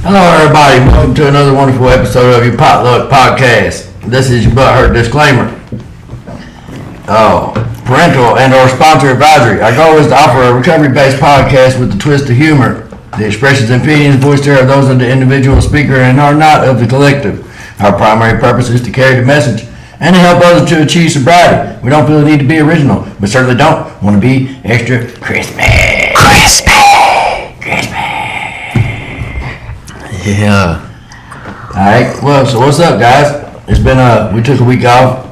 Hello, everybody. Welcome to another wonderful episode of your Potluck podcast. This is your butthurt disclaimer. Parental and/or sponsor advisory. Our goal is to offer a recovery-based podcast with a twist of humor. The expressions and opinions voiced here are those of the individual speaker and are not of the collective. Our primary purpose is to carry the message and to help others to achieve sobriety. We don't feel the need to be original, but certainly don't want to be extra crispy. Yeah. Alright, well, so what's up, guys? It's been, we took a week off.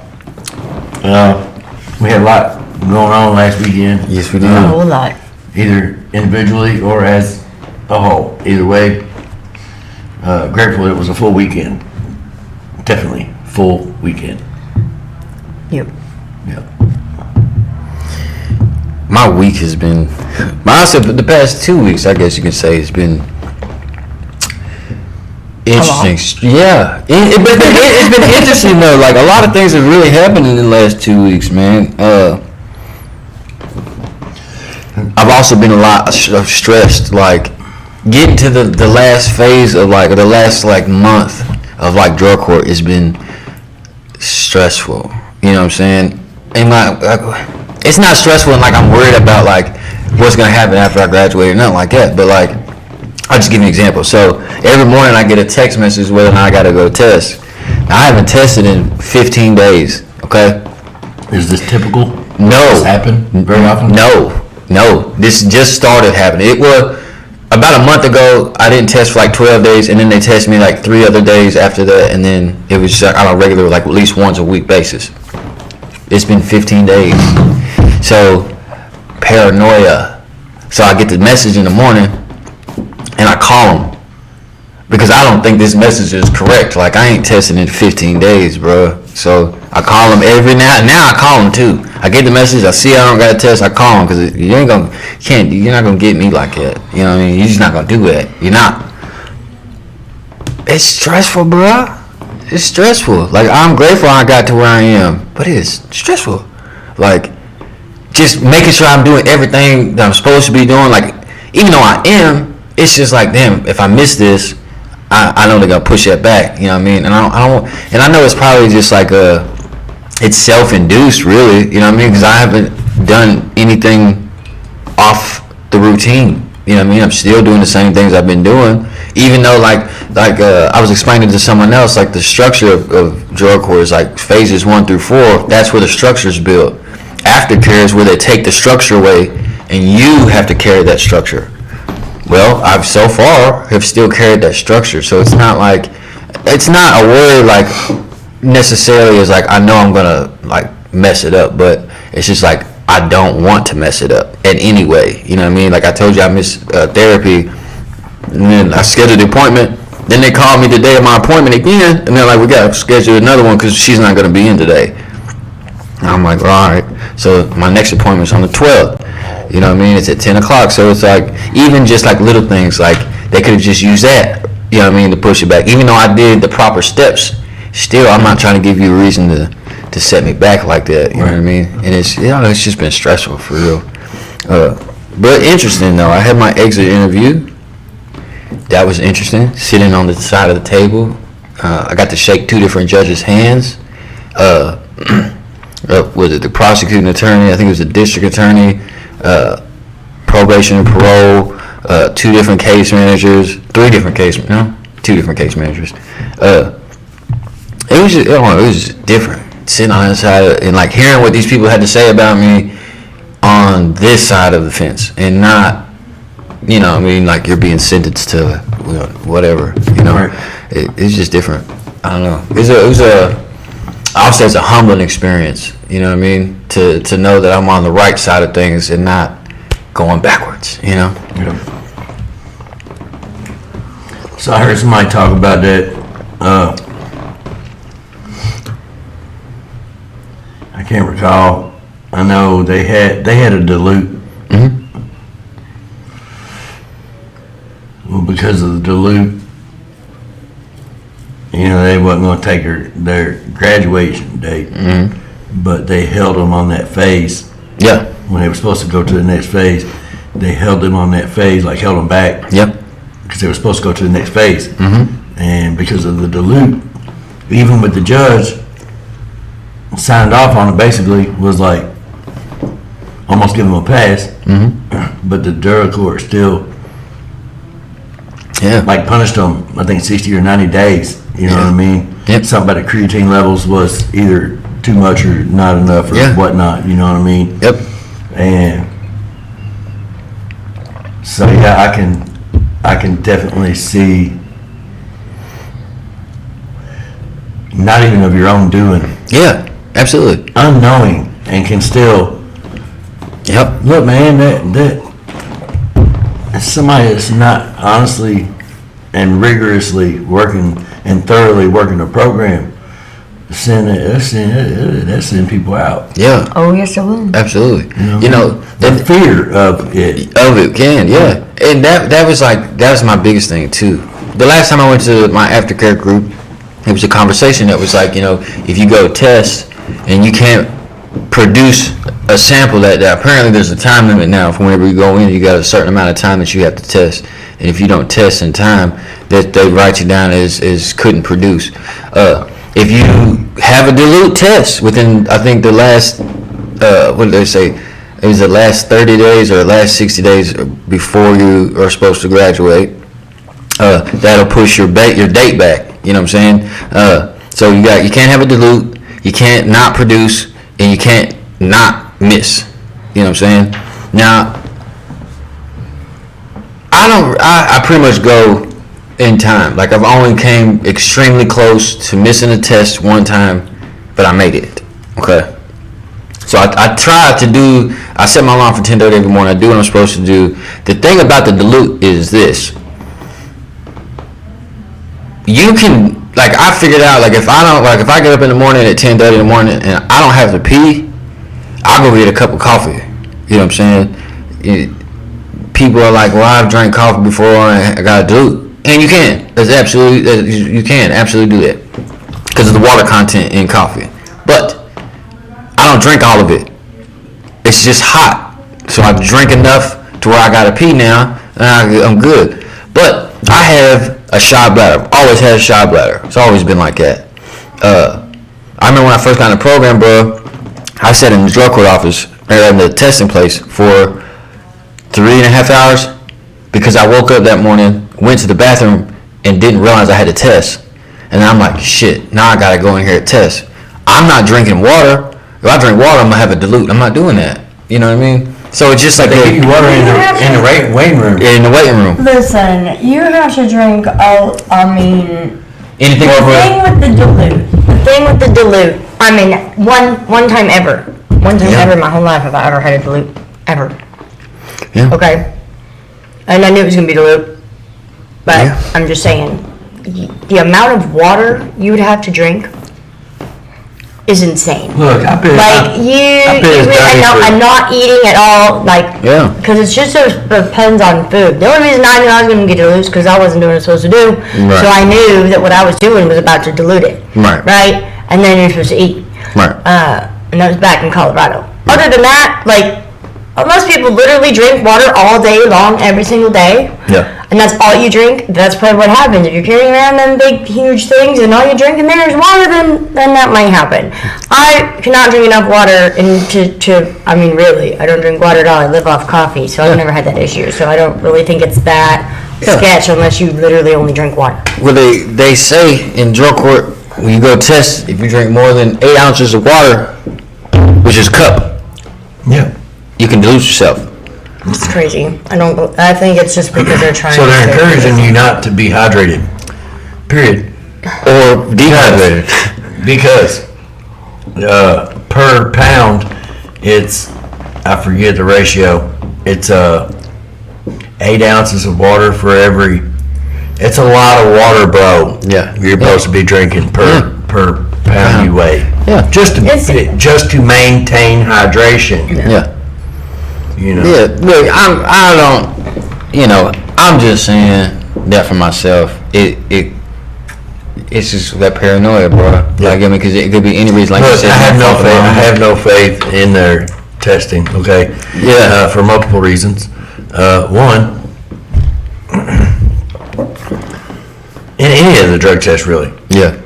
We had a lot going on last weekend. Yes, we did. A whole lot. Either individually or as a whole. Either way, grateful it was a full weekend. Definitely full weekend. Yep. Yeah. My week has been, honestly, the past 2 weeks, I guess you can say, has been interesting. Yeah. It's been interesting, though. Like, a lot of things have really happened in the last 2 weeks, man. I've also been a lot stressed, like, getting to the last phase of, like, the last, like, month of, like, drug court has been stressful. You know what I'm saying? And, like, it's not stressful and, like, I'm worried about, like, what's going to happen after I graduate or nothing like that. But, like, I'll just give you an example. So, every morning I get a text message whether or not I got to go test. Now, I haven't tested in 15 days, okay? Is this typical? No. Does this happen very often? No. This just started happening. It was about a month ago. I didn't test for like 12 days, and then they tested me like 3 other days after that, and then it was just on a regular, like at least once a week basis. It's been 15 days. So, paranoia. So I get the message in the morning, and I call them because I don't think this message is correct. Like, I ain't tested in 15 days, bro. So I call them every now I call them too. I get the message, I see I don't got a test, I call them because you're not gonna get me like that. You know what I mean? You're just not gonna do that. You're not. It's stressful, bro. It's stressful. Like, I'm grateful I got to where I am, but it is stressful. Like, just making sure I'm doing everything that I'm supposed to be doing. Like, even though I am, it's just like, damn, if I miss this, I know they're gonna push that back. You know what I mean? And I know it's probably just like it's self-induced, really. You know what I mean? Because I haven't done anything off the routine. You know what I mean? I'm still doing the same things I've been doing, even though like I was explaining to someone else, like the structure of drug court is like phases 1 through 4. That's where the structure is built. Aftercare is where they take the structure away, and you have to carry that structure. Well, I've so far have still carried that structure, so it's not a word like necessarily is like I know I'm gonna like mess it up, but it's just like I don't want to mess it up in any way. You know what I mean? Like I told you, I missed therapy, and then I scheduled the appointment. Then they called me the day of my appointment again, and they're like, we gotta schedule another one because she's not gonna be in today. And I'm like, well, all right. So my next appointment's on the 12th. You know what I mean? It's at 10 o'clock. So it's like, even just like little things, like they could have just used that, you know what I mean, to push it back. Even though I did the proper steps, still, I'm not trying to give you a reason to set me back like that. You know what I mean? And it's just been stressful for real. But interesting though. I had my exit interview. That was interesting. Sitting on the side of the table. I got to shake 2 different judges' hands. Was it the prosecuting attorney? I think it was the district attorney. Probation and parole, 2 different case managers, 2 different case managers. It was just different sitting on the side and like hearing what these people had to say about me on this side of the fence, and not, you know, I mean, like you're being sentenced to whatever, you know. Right. It's just different. I don't know. I'll say it's a humbling experience, you know what I mean? To know that I'm on the right side of things and not going backwards, you know? Yeah. So I heard somebody talk about that. I can't recall. I know they had a dilute. Mm-hmm. Well, because of the dilute, you know, they wasn't going to take their graduation date, but they held them on that phase. Yeah. When they were supposed to go to the next phase, they held them on that phase, like held them back. Yep. because they were supposed to go to the next phase. And because of the dilute, even with the judge signed off on it, basically was like almost give them a pass. But the drug court still like punished them, I think 60 or 90 days. You know what I mean? Something about the creatine levels was either too much or not enough or whatnot. You know what I mean? And so I can definitely see not even of your own doing. Yeah, absolutely. Unknowing and can still. Look, man, that somebody that's not honestly and rigorously working and thoroughly working a program, that send people out. Yeah. Oh, yes, it will. Absolutely. You know, the fear of it. And that was my biggest thing too. The last time I went to my aftercare group, it was a conversation that was like, if you go test and you can't produce a sample that apparently there's a time limit now for whenever you go in, you got a certain amount of time that you have to test, and if you don't test in time, that they write you down as couldn't produce. If you have a dilute test within, I think the last what did they say, it was the last 30 days or the last 60 days before you are supposed to graduate, that'll push your date back. You know what I'm saying? So you can't have a dilute, you can't not produce, and you can't not miss. You know what I'm saying? Now, I pretty much go in time. Like, I've only came extremely close to missing a test one time, but I made it. Okay? So I try to do, I set my alarm for 10:30 every morning. I do what I'm supposed to do. The thing about the dilute is this. You can, like, I figured out, like, if I get up in the morning at 10:30 in the morning and I don't have to pee, I'll go get a cup of coffee. You know what I'm saying? People are like, well, I've drank coffee before and I got to dilute. And you can. You can absolutely do that because of the water content in coffee. But I don't drink all of it. It's just hot. So I drink enough to where I got to pee now and I'm good. But I have a shy bladder. I've always had a shy bladder. It's always been like that. I remember when I first got in the program, bro, I sat in the drug court office, or in the testing place for 3.5 hours because I woke up that morning, went to the bathroom, and didn't realize I had to test. And I'm like, shit, now I gotta go in here and test. I'm not drinking water. If I drink water, I'm gonna have a dilute. I'm not doing that. You know what I mean? So it's just like they give you water in the waiting room. In the waiting room. Listen, you have to drink Anything the over. thing with the dilute. I mean, one time ever. One time ever in my whole life have I ever had a dilute. Ever. Yeah. Okay. And I knew it was gonna be dilute. But I'm just saying, the amount of water you would have to drink is insane. Look, I'm not eating at all, because it's just so depends on food. The only reason I knew I was going to get dilute is because I wasn't doing what I was supposed to do. Right. So I knew that what I was doing was about to dilute it. Right? And then you're supposed to eat. Right. And that was back in Colorado. Other than that, most people literally drink water all day long, every single day. Yeah. And that's all you drink. That's probably what happens. If you're carrying around them big, huge things and all you drink in there is water, then that might happen. I cannot drink enough water really, I don't drink water at all. I live off coffee, so I've never had that issue. So I don't really think it's that sketch unless you literally only drink water. Well, they say in drug court, when you go test, if you drink more than 8 ounces of water, which is a cup, you can dilute yourself. It's crazy. I think it's just because they're trying. So they're encouraging you not to be hydrated. Period. Or dehydrated. Because per pound, it's, I forget the ratio, it's 8 ounces of water for every, it's a lot of water, bro. Yeah. You're supposed to be drinking per pound you weigh. Yeah. Just to maintain hydration. Yeah. You know. Yeah, look, I'm just saying that for myself. It's just that paranoia, bro. Like, because it could be any reason. Like, look, I have no faith in their testing. Okay. Yeah. For multiple reasons. One, in any of the drug tests, really. Yeah.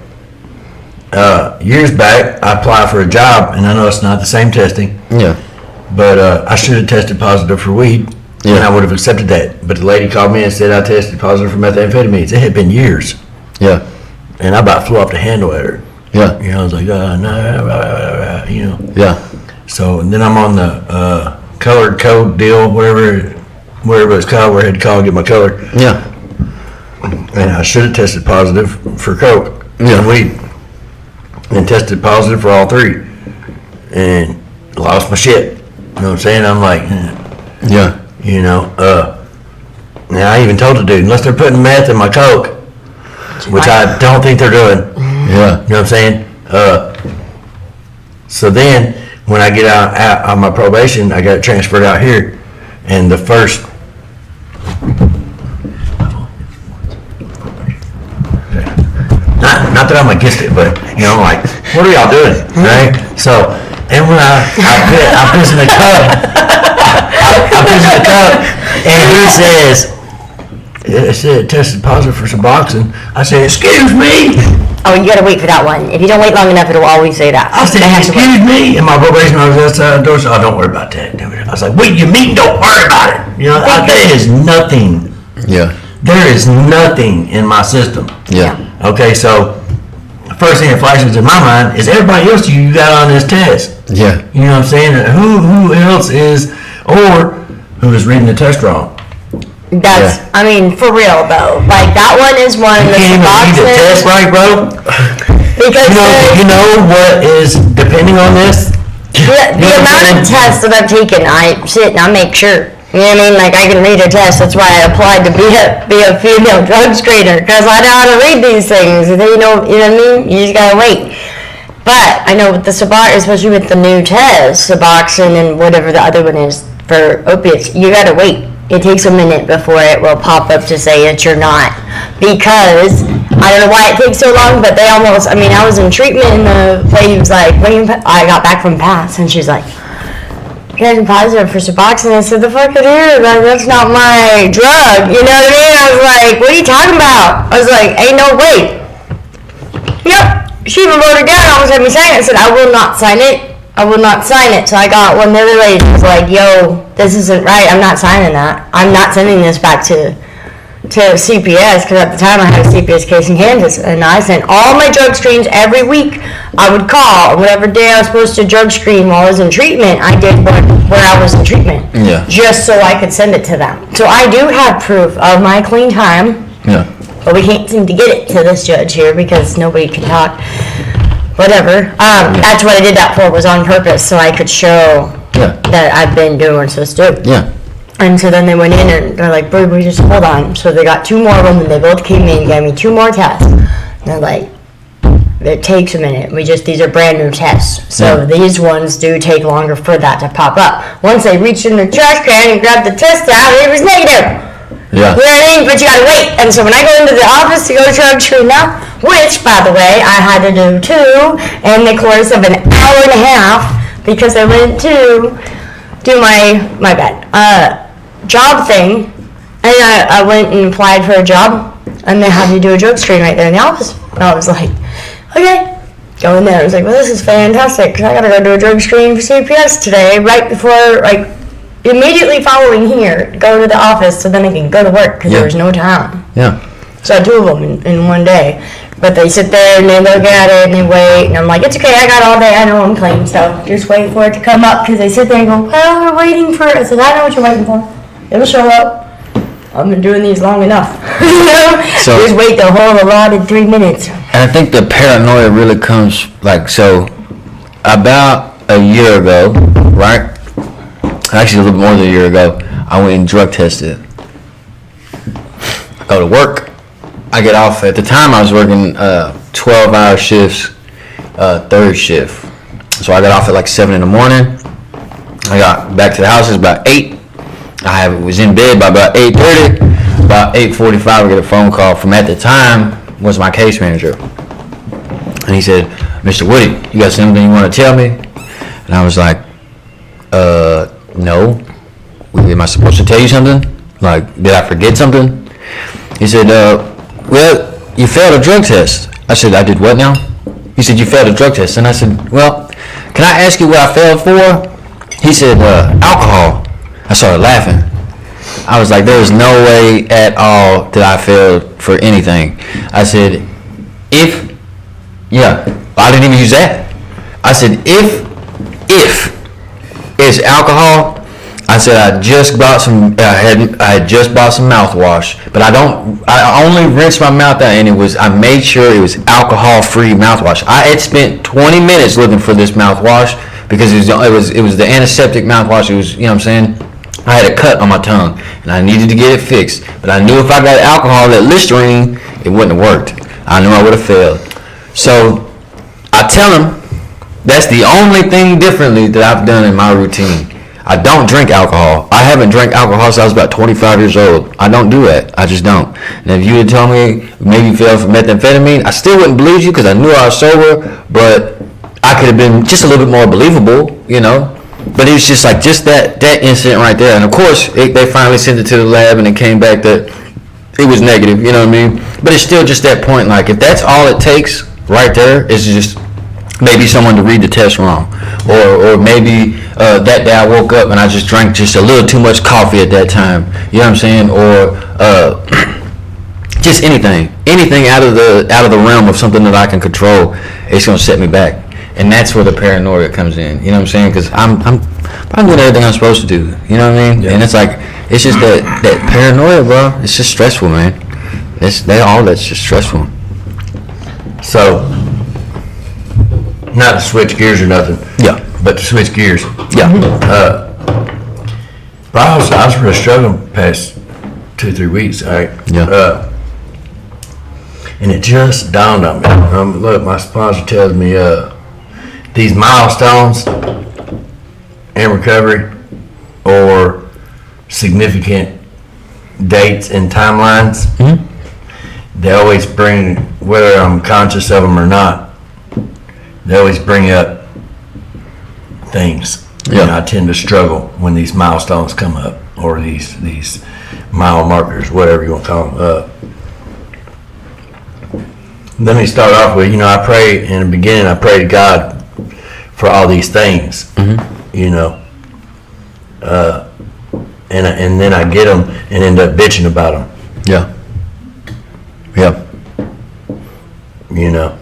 Years back, I applied for a job, and I know it's not the same testing, Yeah. but I should have tested positive for weed, and Yeah. I would have accepted that. But the lady called me and said I tested positive for methamphetamines. It had been years, Yeah. and I about flew off the handle at her. Yeah. You know, I was like, no, you know. Yeah. So and then I'm on the colored code deal, whatever it's called, where I had to call and get my color. Yeah. And I should have tested positive for coke and weed, and tested positive for all three, and lost my shit. You know what I'm saying? I'm like, Yeah. you know, now I even told the dude, unless they're putting meth in my coke, which I don't think they're doing. Yeah. You know what I'm saying? So then, when I get out on my probation, I got transferred out here, and the first. Not that I'm against it, but you know, I'm like, what are y'all doing, right? So, and when I piss in the cup, I piss in the cup, and he says, it said tested positive for Suboxone. I said, excuse me. Oh, you gotta wait for that one. If you don't wait long enough, it'll always say that. I said, It has to wait. excuse me. And my probation officer outside the door said, oh, don't worry about that. I was like, wait, you mean don't worry about it? You know, there is nothing. Yeah. There is nothing in my system. Yeah. Okay, so the first thing that flashes in my mind is everybody else you got on this test. Yeah. You know what I'm saying? Who else is, or who is reading the test wrong? That's, I mean, for real though. Like, that one is one You that's can't even read the test right, bro. Because You know what is depending on this? the amount of tests that I've taken, I sit and I make sure. You know what I mean? Like, I can read a test. That's why I applied to be a female drug screener, because I know how to read these things. You know what I mean? You just gotta wait. But I know with the Suboxone, especially with the new test, Suboxone and whatever the other one is for opiates, you gotta wait. It takes a minute before it will pop up to say that you're not. Because, I don't know why it takes so long, but they almost, I mean, I was in treatment and the lady was like, I got back from PATS and she's like, you're positive for Suboxone. I said, the fuck it is, that's not my drug. You know what I mean? I was like, what are you talking about? I was like, ain't no way. Yep. She even wrote it down. I almost had me sign it. I said, I will not sign it. I will not sign it. So I got one. The other lady was like, yo, this isn't right. I'm not signing that. I'm not sending this back to CPS, because at the time I had a CPS case in Kansas, and I sent all my drug screens every week. I would call, whatever day I was supposed to drug screen while I was in treatment, I did one where I was in treatment. Yeah. Just so I could send it to them. So I do have proof of my clean time. Yeah. But we can't seem to get it to this judge here because nobody can talk. Whatever. That's what I did that for, was on purpose, so I could show that I've been doing what I'm supposed to do. Yeah. And so then they went in and they're like, "Bro, we just hold on." So they got two more of them, and they both came in and gave me two more tests. And they're like, it takes a minute. These are brand new tests. So these ones do take longer for that to pop up. Once they reached in the trash can and grabbed the test out, it was negative. Yeah. You know what I mean? But you gotta wait. And so when I go into the office to go drug screen now, which, by the way, I had to do two in the course of an hour and a half, because I went to do my job thing, and I went and applied for a job, and they had me do a drug screen right there in the office. And I was like, okay. Go in there. I was like, well, this is fantastic, because I gotta go do a drug screen for CPS today, right before, like, immediately following here, go to the office so then I can go to work, because there was no time. Yeah. So I had two of them in one day. But they sit there and they look at it and they wait, and I'm like, it's okay, I got all day, I know I'm clean, so just wait for it to come up, because they sit there and go, well, we're waiting for it. I said, I know what you're waiting for. It'll show up. I've been doing these long enough. You know? So, just wait the whole allotted 3 minutes. And I think the paranoia really comes, like, so about a year ago, right? Actually, a little more than a year ago, I went and drug tested. I go to work. I get off. At the time, I was working 12-hour shifts, third shift. So I got off at like 7 in the morning. I got back to the house at about 8. I was in bed by about 8:30. About 8:45, I get a phone call from, at the time, was my case manager. And he said, Mr. Woody, you got something you want to tell me? And I was like, no. Am I supposed to tell you something? Like, did I forget something? He said, well, you failed a drug test. I said, I did what now? He said, you failed a drug test. And I said, well, can I ask you what I failed for? He said, alcohol. I started laughing. I was like, there's no way at all that I failed for anything. I said, I didn't even use that. I said, if it's alcohol, I said I just bought some. I had just bought some mouthwash, but I only rinsed my mouth out, and I made sure it was alcohol-free mouthwash. I had spent 20 minutes looking for this mouthwash because it was the antiseptic mouthwash. It was, you know what I'm saying. I had a cut on my tongue, and I needed to get it fixed. But I knew if I got alcohol, that Listerine, it wouldn't have worked. I knew I would have failed. So I tell him that's the only thing differently that I've done in my routine. I don't drink alcohol. I haven't drank alcohol since I was about 25 years old. I don't do that. I just don't. And if you had told me maybe you failed for methamphetamine, I still wouldn't believe you because I knew I was sober, but I could have been just a little bit more believable, you know. But it was just like that incident right there. And of course, they finally sent it to the lab and it came back that it was negative, you know what I mean? But it's still just that point, like if that's all it takes right there is just maybe someone to read the test wrong, or maybe that day I woke up and I just drank just a little too much coffee at that time. You know what I'm saying? Or just anything out of the realm of something that I can control, it's gonna set me back, and that's where the paranoia comes in. You know what I'm saying? Because I'm doing everything I'm supposed to do. You know what I mean? Yeah. And it's like it's just that paranoia, bro. It's just stressful, man. That's just stressful. So. Not to switch gears or nothing. Yeah. But to switch gears. Yeah. But I was really struggling past 2-3 weeks. All right. Yeah. And it just dawned on me. Look, my sponsor tells me these milestones in recovery or significant dates and timelines, they always bring, whether I'm conscious of them or not, they always bring up things. Yeah. And I tend to struggle when these milestones come up, or these mile markers, whatever you want to call them. Let me start off with, I pray in the beginning, I pray to God for all these things, you know. And then I get them and end up bitching about them. Yeah. Yeah. You know.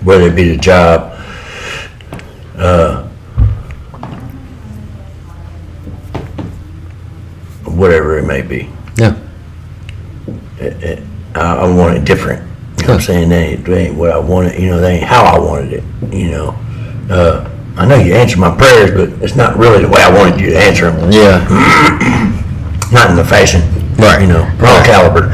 Whether it be the job, whatever it may be. Yeah. I want it different. You know what I'm saying? They ain't what I wanted, they ain't how I wanted it, I know you answer my prayers, but it's not really the way I wanted you to answer them. Yeah. Not in the fashion. Right. Wrong caliber.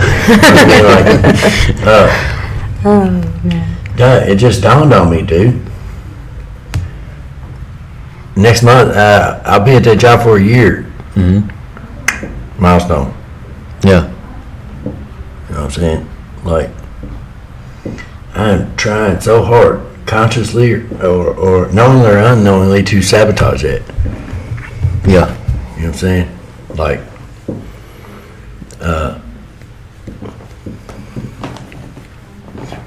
It just dawned on me, dude. Next month, I'll be at that job for a year. Milestone. Yeah. You know what I'm saying? Like, I'm trying so hard, consciously or knowingly or unknowingly, to sabotage it. Yeah. You know what I'm saying? Like,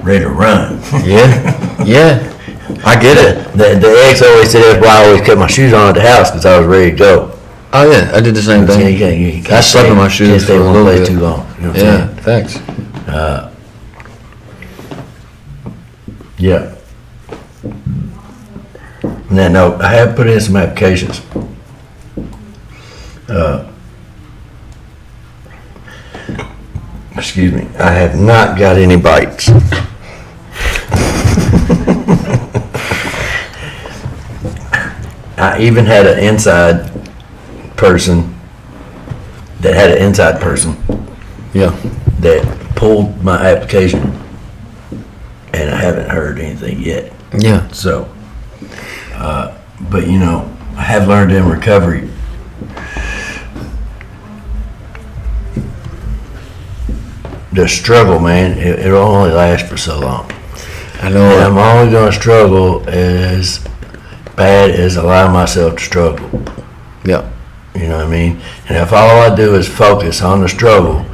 ready to run. Yeah. I get it. The ex always said that's why I always kept my shoes on at the house, because I was ready to go. Oh yeah, I did the same thing. You can't I slept in my shoes can't for stay a one little place bit. too long. You know what Yeah, I'm thanks. Yeah. Now, no, I have put in some applications. Excuse me. I have not got any bites. I even had an inside person that had an inside person Yeah. that pulled my application, and I haven't heard anything yet. Yeah. So, but I have learned in recovery, the struggle, man, it'll only last for so long. I know. And I'm only going to struggle as bad as I allow myself to struggle. Yeah. You know what I mean? And if all I do is focus on the struggle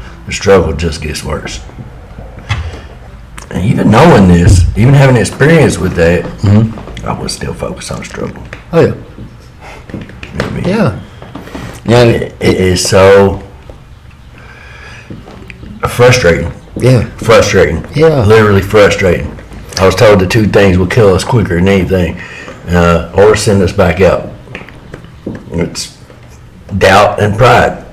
just gets worse. And even knowing this, even having experience with that, I would still focus on the struggle. Oh yeah. You know what I mean? Yeah. Yeah. It is so frustrating. Yeah. Frustrating. Yeah. Literally frustrating. I was told the two things will kill us quicker than anything, or send us back out. It's doubt and pride,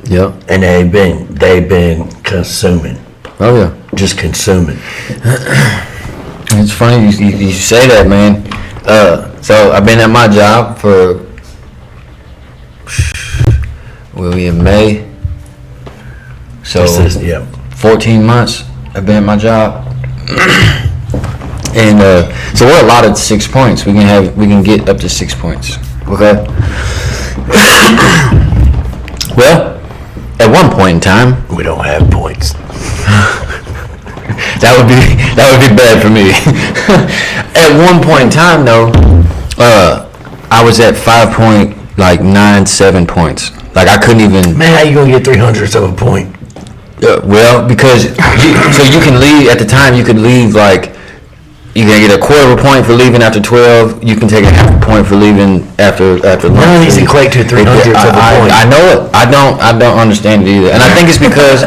Yeah. and they've been consuming, Oh yeah. just consuming. It's funny you say that, man. So I've been at my job for, we in May. So This is, yeah. 14 months I've been at my job. And so we're allotted 6 points. We can get up to 6 points. Okay. Well, at one point in time, We don't have points. that would be bad for me. At one point in time, though, I was at 5.97 points. Like I couldn't even. Man, how you gonna get 300ths of a point? Well, because so you can leave at the time. You could leave like you can get a quarter of a point for leaving after 12. You can take a half a point for leaving after lunch. None of these equate to 300ths of a point. I know it. I don't understand it either. And I think it's because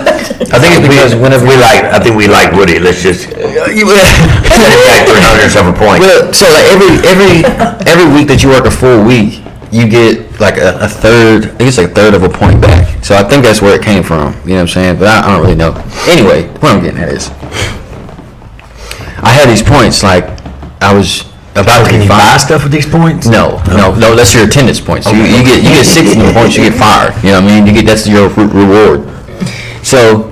whenever I think we like Woody. Let's just like 300ths of a point. Well, so like every week that you work a full week, you get like a third. I think it's like a third of a point back. So I think that's where it came from. You know what I'm saying? But I don't really know. Anyway, what I'm getting at is, I had these points like I was about to Can get you buy fired. stuff with these points? No, that's your attendance points. You get 60 points, you get fired. You know what I mean? That's your reward. So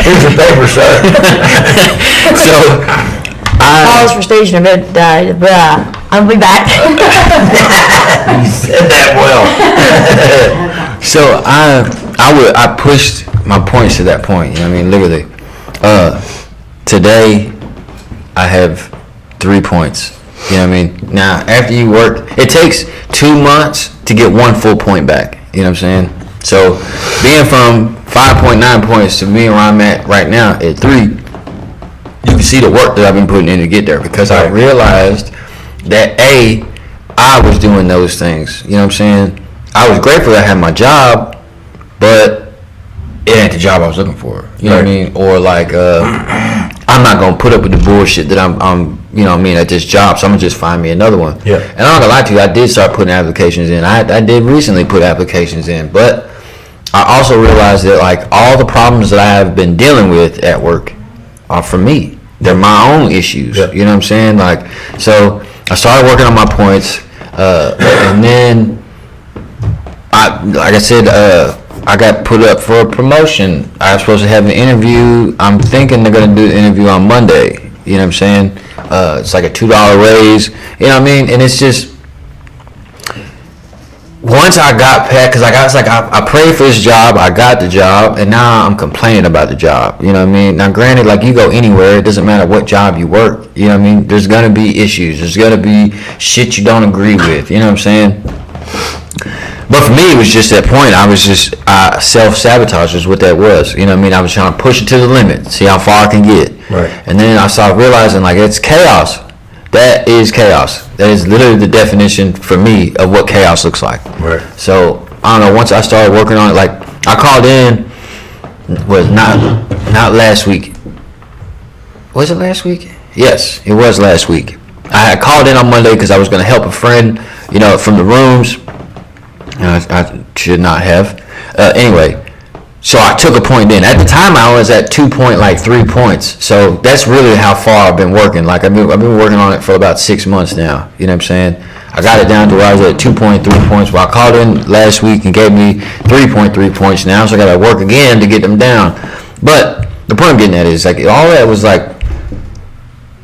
Here's a paper, sir. so Pause for station a bit. I'll be back. You said that well. So I pushed my points to that point. You know what I mean? Literally. Today I have 3 points. You know what I mean? Now after you work, it takes 2 months to get 1 full point back. You know what I'm saying? So being from 5.9 points to being where I'm at right now at 3, you can see the work that I've been putting in to get there, because I realized that I was doing those things. You know what I'm saying? I was grateful that I had my job, but it ain't the job I was looking for. You know what I mean? Or like, I'm not gonna put up with the bullshit that I'm you know what I mean, at this job, so I'm gonna just find me another one. Yeah. And I'm not gonna lie to you, I did start putting applications in. I did recently put applications in, but I also realized that like all the problems that I have been dealing with at work are for me. They're my own issues. Yeah. You know what I'm saying? Like, so I started working on my points, and then like I said, I got put up for a promotion. I was supposed to have an interview. I'm thinking they're gonna do the interview on Monday. You know what I'm saying? It's like a $2 raise. You know what I mean? And it's just, once I got past, because I prayed for this job, I got the job, and now I'm complaining about the job. You know what I mean? Now, granted, like you go anywhere, it doesn't matter what job you work. You know what I mean? There's gonna be issues. There's gonna be shit you don't agree with. You know what I'm saying? But for me, it was just that point. I was just self-sabotage is what that was. You know what I mean? I was trying to push it to the limit, see how far I can get. Right. And then I started realizing like it's chaos. That is chaos. That is literally the definition for me of what chaos looks like. Right. So I don't know. Once I started working on it, like I called in, was not last week. Was it last week? Yes, it was last week. I had called in on Monday because I was going to help a friend, you know, from the rooms. I should not have. Anyway, so I took a point in. At the time, I was at 3 points. So that's really how far I've been working. Like I've been working on it for about 6 months now. You know what I'm saying? I got it down to where I was at 2.3 points. Well, I called in last week and gave me 3.3 points now. So I got to work again to get them down. But the point I'm getting at is like all that was like,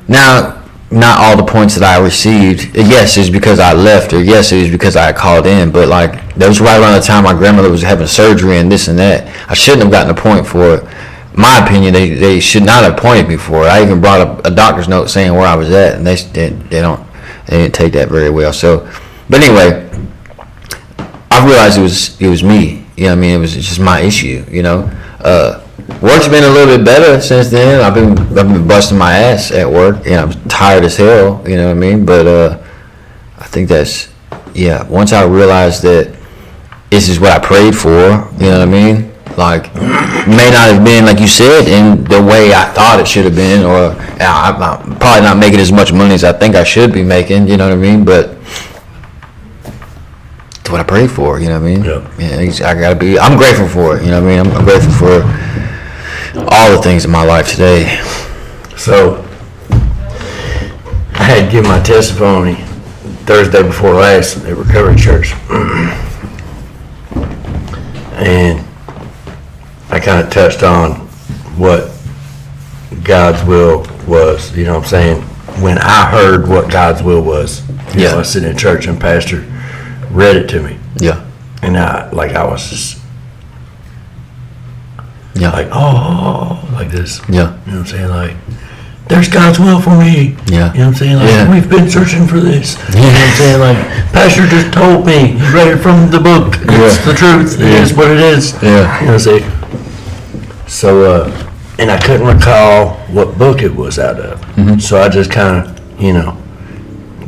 now, not all the points that I received, yes, is because I left, or yes, it is because I called in, but like, that was right around the time my grandmother was having surgery and this and that. I shouldn't have gotten a point for it. My opinion, they should not have pointed me for it. I even brought up a doctor's note saying where I was at, and they didn't take that very well. So, but anyway, I realized it was me. You know what I mean? It was just my issue. You know, work's been a little bit better since then. I've been busting my ass at work, and I'm tired as hell. You know what I mean? But I think that's once I realized that this is what I prayed for. You know what I mean? Like, may not have been, like you said, in the way I thought it should have been, or I'm probably not making as much money as I think I should be making, you know what I mean? But it's what I prayed for, you know what I mean? Yeah. I'm grateful for it, you know what I mean? I'm grateful for all the things in my life today. So, I had to give my testimony Thursday before last at Recovery Church. And I kind of touched on what God's will was, you know what I'm saying? When I heard what God's will was, you know, I was sitting in church and pastor read it to me. Yeah. And I was just like, like this. Yeah. You know what I'm saying? Like, there's God's will for me. Yeah. You know what I'm saying? Like, we've been searching for this. You know what I'm saying? Like, Pastor just told me. He read it from the book. It's the truth. It is what it is. Yeah. You know what I'm saying? So, and I couldn't recall what book it was out of. Mm-hmm. So I just kind of, you know,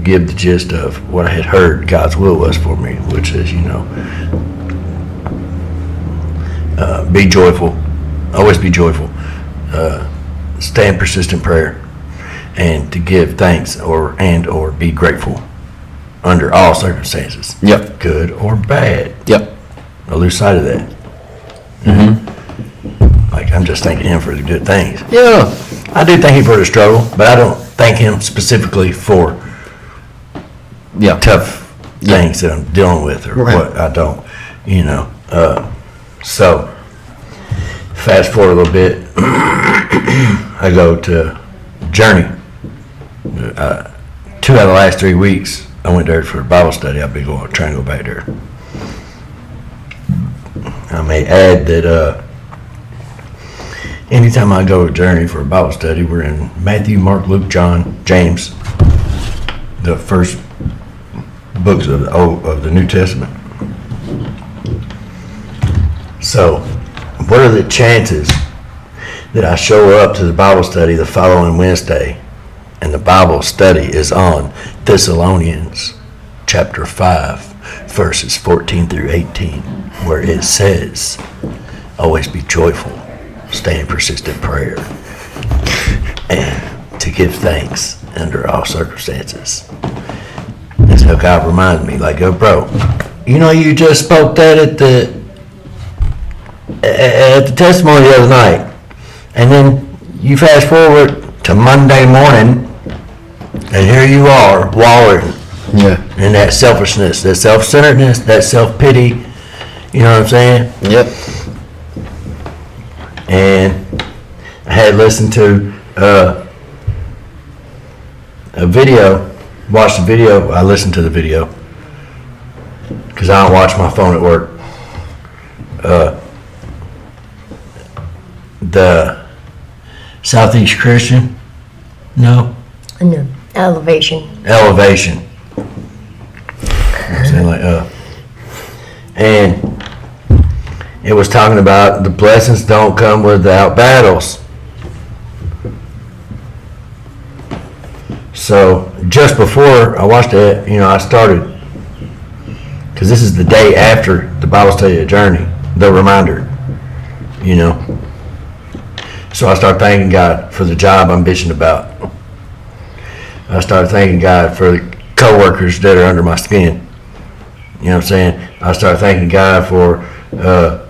give the gist of what I had heard God's will was for me, which is, you know, be joyful. Always be joyful. Stay in persistent prayer, and to give thanks or be grateful under all circumstances. Yep. Good or bad. Yep. Don't lose sight of that. Mm-hmm. Like, I'm just thanking him for the good things. Yeah. I do thank him for the struggle, but I don't thank him specifically for tough things that I'm dealing with or what I don't, you know. So, fast forward a little bit, I go to Journey. 2 out of the last 3 weeks, I went there for a Bible study. I've been trying to go back there. I may add that anytime I go to Journey for a Bible study, we're in Matthew, Mark, Luke, John, James, the first books of the New Testament. So, what are the chances that I show up to the Bible study the following Wednesday and the Bible study is on Thessalonians chapter 5, verses 14 through 18, where it says, always be joyful, stay in persistent prayer, and to give thanks under all circumstances. And so God reminds me, like, oh, bro, you know, you just spoke that at the testimony the other night, and then you fast forward to Monday morning, and here you are wallowing in that selfishness, that self-centeredness, that self-pity. You know what I'm saying? Yep. And I had listened to a video, watched the video. I listened to the video because I don't watch my phone at work. The Southeast Christian? No. No. Elevation. You know what I'm saying? Like, and it was talking about the blessings don't come without battles. So just before I watched it, you know, I started, because this is the day after the Bible study at Journey, the reminder, you know. So I started thanking God for the job I'm bitching about. I started thanking God for the coworkers that are under my skin. You know what I'm saying? I started thanking God for the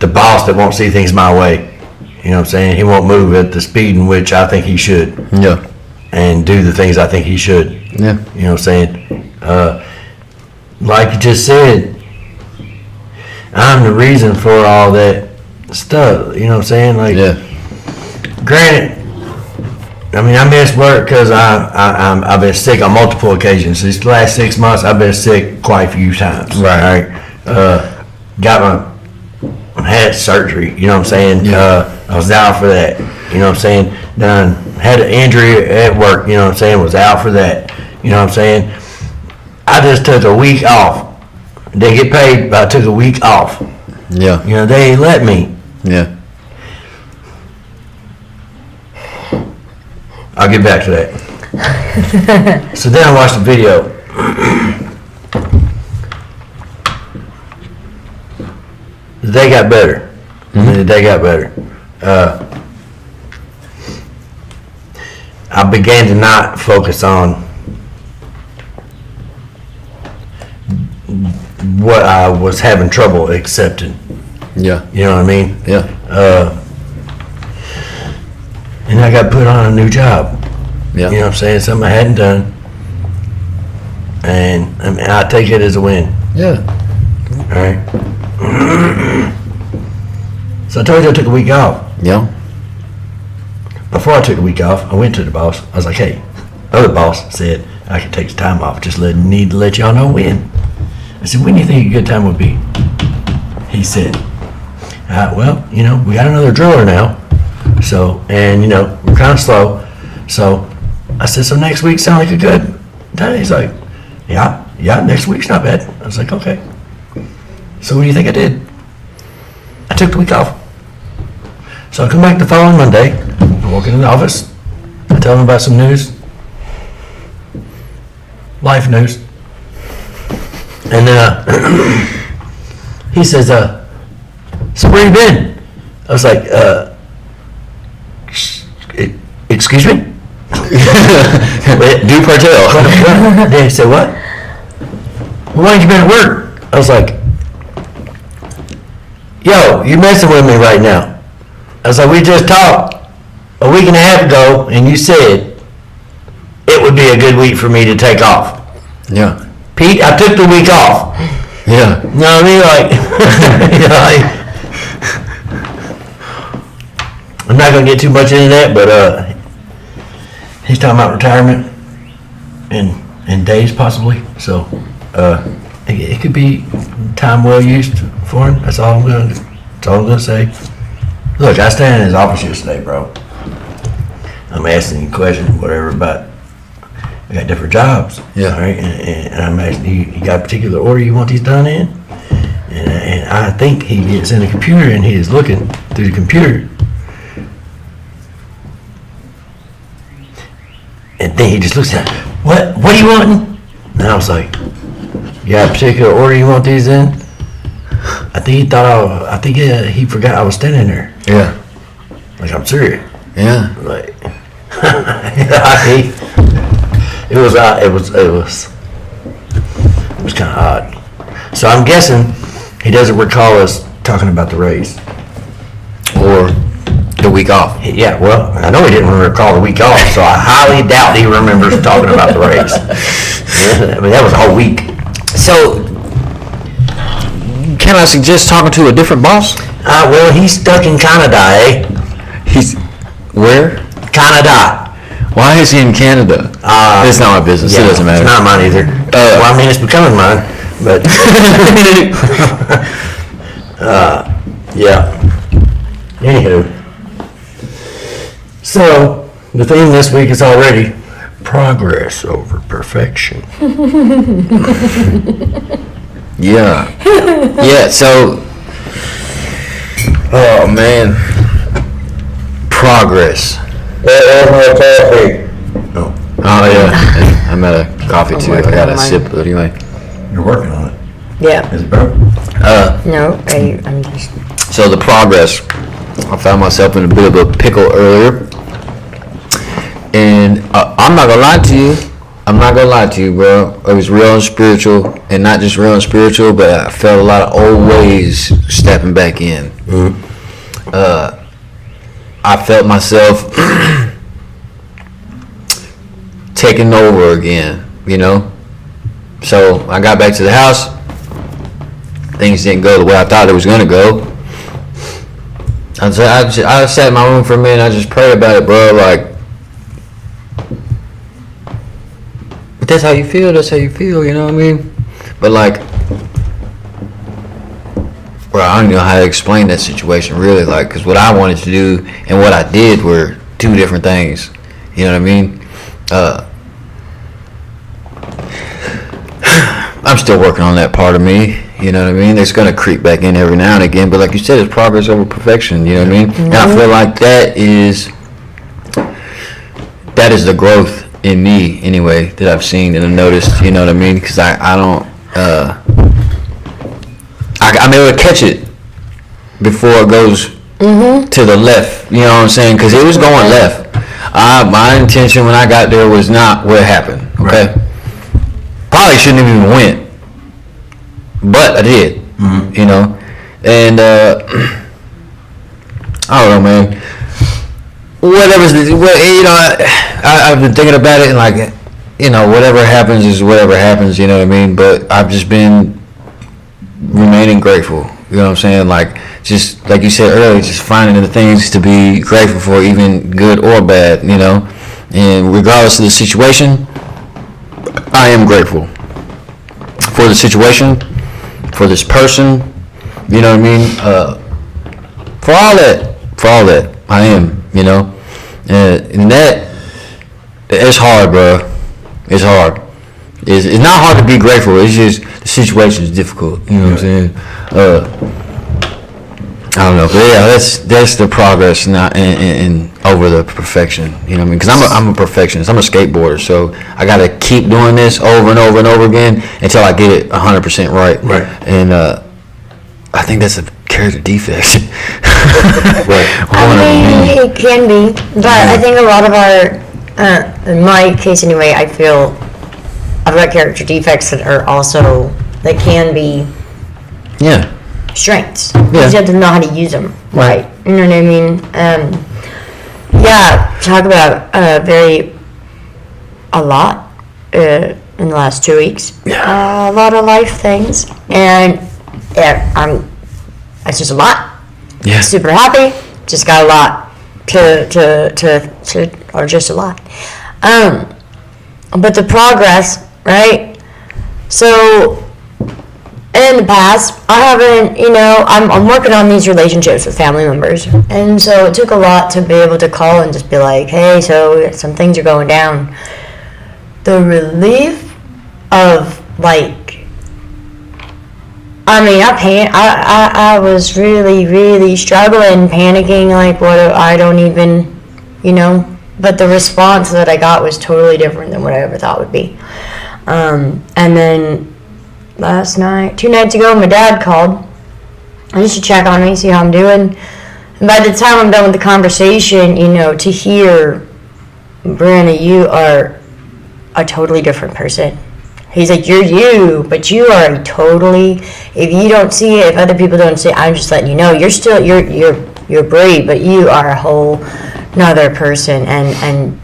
boss that won't see things my way. You know what I'm saying? He won't move at the speed in which I think he should. Yeah. And do the things I think he should. Yeah. You know what I'm saying? Like you just said, I'm the reason for all that stuff. You know what I'm saying? Like, granted, I mean, I miss work because I've been sick on multiple occasions. These last 6 months, I've been sick quite a few times. Right. Had surgery. You know what I'm saying? I was out for that. You know what I'm saying? Had an injury at work. You know what I'm saying? Was out for that. You know what I'm saying? I just took a week off. They get paid, but I took a week off. Yeah. You know, they let me. Yeah. I'll get back to that. So then I watched the video. They got better. They got better. I began to not focus on what I was having trouble accepting. Yeah. You know what I mean? Yeah. And I got put on a new job. Yeah. You know what I'm saying? Something I hadn't done. And I mean, I take it as a win. Yeah. All right. So I told you I took a week off. Yeah. Before I took the week off, I went to the boss. I was like, hey, other boss said I could take the time off. Just need to let y'all know when. I said, when do you think a good time would be? He said, well, you know, we got another driller now. So, and you know, we're kind of slow. So I said, so next week sound like a good time? He's like, yeah, next week's not bad. I was like, okay. So what do you think I did? I took the week off. So I come back the following Monday. I walk into the office. I tell him about some news. Life news. And then he says, so where you been? I was like, excuse me? Do cartel. They said, what? Well, why ain't you been at work? I was like, yo, you're messing with me right now. I was like, we just talked a week and a half ago, and you said it would be a good week for me to take off. Yeah. Pete, I took the week off. Yeah. You know what I mean? Like, you know, I'm not going to get too much into that, but he's talking about retirement in days possibly. So it could be time well used for him. That's all I'm going to say. Look, I stand in his office yesterday, bro. I'm asking you questions, whatever, about I got different jobs. Yeah. All right, and I'm asking you got a particular order you want these done in? And I think he gets in the computer and he is looking through the computer. And then he just looks at, what are you wanting? And I was like, you got a particular order you want these in? I think he forgot I was standing there. Yeah. Like, I'm serious. Yeah. Like, it was kind of odd. So I'm guessing he doesn't recall us talking about the raise. Or the week off. Yeah, well, I know he didn't recall the week off, so I highly doubt he remembers talking about the raise. I mean, that was a whole week. So, can I suggest talking to a different boss? Well, he's stuck in Canada, eh? He's where? Canada. Why is he in Canada? It's not my business. Yeah, It doesn't matter. It's not mine either. Well, I mean, it's becoming mine, but yeah. Anywho, so the theme this week is already progress over perfection. Yeah. Yeah. So. Oh man. Progress. Oh, Oh yeah. I'm out of coffee too. I working got on a mine. sip, but anyway. you're working on it. Yeah. Is it broke? No, I'm just. So the progress, I found myself in a bit of a pickle earlier, and I'm not gonna lie to you. Bro. It was real and spiritual, and not just real and spiritual, but I felt a lot of old ways stepping back in. Mm-hmm. I felt myself taking over again, you know? So I got back to the house. Things didn't go the way I thought it was going to go. I sat in my room for a minute. I just prayed about it, bro. Like, if that's how you feel, that's how you feel, you know what I mean? But like, bro, I don't know how to explain that situation really, like, because what I wanted to do and what I did were two different things. You know what I mean? I'm still working on that part of me. You know what I mean? It's gonna creep back in every now and again, but like you said, it's progress over perfection. You know what I mean? And I feel like that is the growth in me anyway that I've seen and I've noticed. You know what I mean? Because I don't. I'm able to catch it before it goes to the left. You know what I'm saying? Because it was going left. My intention when I got there was not what happened. Okay. Right. Probably shouldn't have even went, but I did. You know, and I don't know, man. Whatever's, you know, I've been thinking about it and like, you know, whatever happens is whatever happens. You know what I mean? But I've just been remaining grateful. You know what I'm saying? Like, just like you said earlier, just finding the things to be grateful for, even good or bad, you know. And regardless of the situation, I am grateful for the situation, for this person, you know what I mean? For all that, I am, you know. And that, it's hard, bro. It's hard. It's not hard to be grateful. It's just the situation is difficult. You know what I'm saying? I don't know, but yeah, that's the progress, not in over the perfection. You know what I mean? Because I'm a perfectionist. I'm a skateboarder, so I got to keep doing this over and over and over again until I get it 100% right. Right. And I think that's a character defect. Right. I mean, it can be, but I think a lot of our, in my case anyway, I feel I've got character defects that are also, that can be strengths. You just have to know how to use them right. You know what I mean? Talk about a lot in the last 2 weeks. A lot of life things, and it's just a lot. Yeah. Super happy. Just got a lot to or just a lot. But the progress, right? So in the past, I haven't, you know, I'm working on these relationships with family members, and so it took a lot to be able to call and just be like, hey, so some things are going down. The relief of, like, I mean, I was really, really struggling, panicking, like, what, I don't even, you know, but the response that I got was totally different than what I ever thought would be. And then last night, 2 nights ago, my dad called just to check on me, see how I'm doing. And by the time I'm done with the conversation, you know, to hear, Brianna, you are a totally different person. He's like, you're you, but you are a totally, if you don't see it, if other people don't see it, I'm just letting you know, you're still, you're brave, but you are a whole another person, and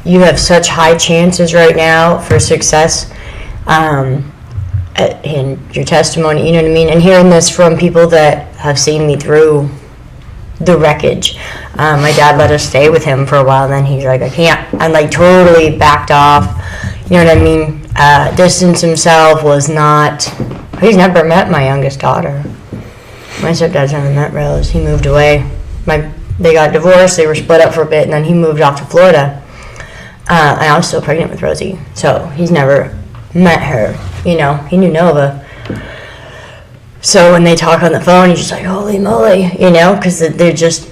you have such high chances right now for success, in your testimony, you know what I mean, and hearing this from people that have seen me through the wreckage. My dad let us stay with him for a while, and then he's like, I can't, and like totally backed off, you know what I mean, distanced himself, was not, he's never met my youngest daughter. My stepdad's never met Rose. He moved away. They got divorced, they were split up for a bit, and then he moved off to Florida. And I was still pregnant with Rosie, so he's never met her, you know, he knew Nova. So when they talk on the phone, he's just like, holy moly, you know, because they're just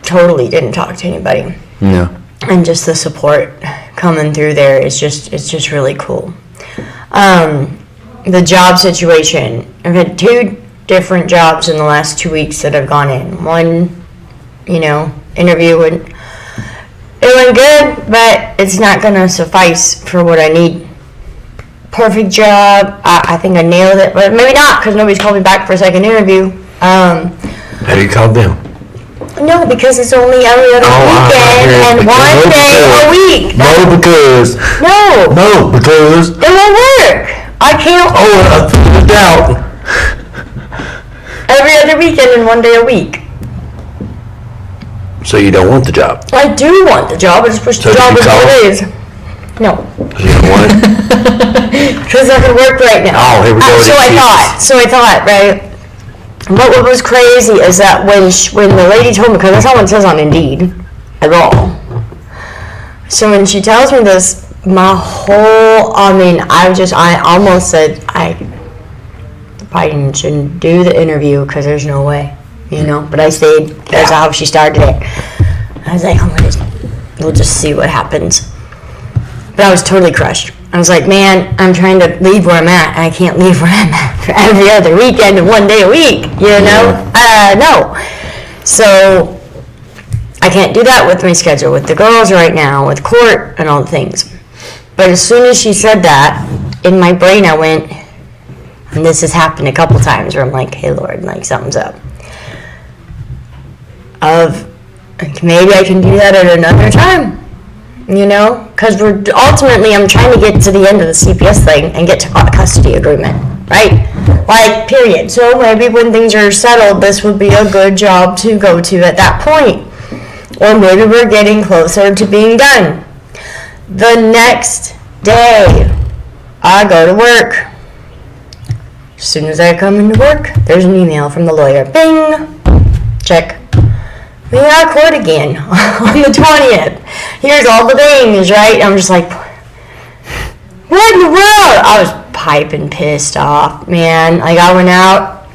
totally didn't talk to anybody. Yeah. And just the support coming through there is just really cool. The job situation, I've had 2 different jobs in the last 2 weeks that I've gone in. One, you know, interview it went good, but it's not gonna suffice for what I need. Perfect job. I think I nailed it, but maybe not, because nobody's called me back for a second interview. Have you called them? No, because it's only every other weekend and one day a week. No, because. It won't work. I can't. I figured it out. Every other weekend and one day a week. So you don't want the job? I do want the job. I just wish the job was what it is. No. You don't want it? Because I can work right now. Oh, here we go. So I thought, right? But what was crazy is that when the lady told me, because that's not what it says on Indeed at all. So when she tells me this, I almost said I probably shouldn't do the interview because there's no way, but I stayed. That's how she started it. I was like, we'll just see what happens. But I was totally crushed. I was like, man, I'm trying to leave where I'm at, and I can't leave where I'm at for every other weekend and 1 day a week, no. So I can't do that with my schedule, with the girls right now, with court and all the things. But as soon as she said that, in my brain I went, and this has happened a couple times, where I'm like, hey, Lord, like, something's up. Maybe I can do that at another time. Because I'm trying to get to the end of the CPS thing and get to a custody agreement, right? Like, period. So maybe when things are settled, this would be a good job to go to at that point. Or maybe we're getting closer to being done. The next day, I go to work. As soon as I come into work, there's an email from the lawyer. Bing! Check. We are court again on the 20th. Here's all the things, right? I'm just like, what in the world? I was piping pissed off, man. Like, I went out,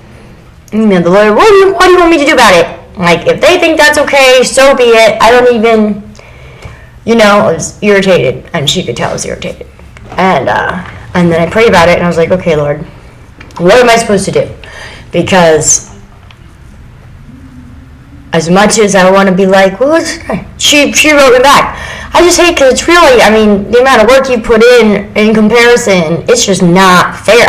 emailed the lawyer, what do you want me to do about it? Like, if they think that's okay, so be it. I don't even, I was irritated, and she could tell I was irritated. And then I prayed about it, and I was like, okay, Lord, what am I supposed to do? Because as much as I want to be like, well, she wrote me back. I just hate because it's really, the amount of work you put in comparison, it's just not fair.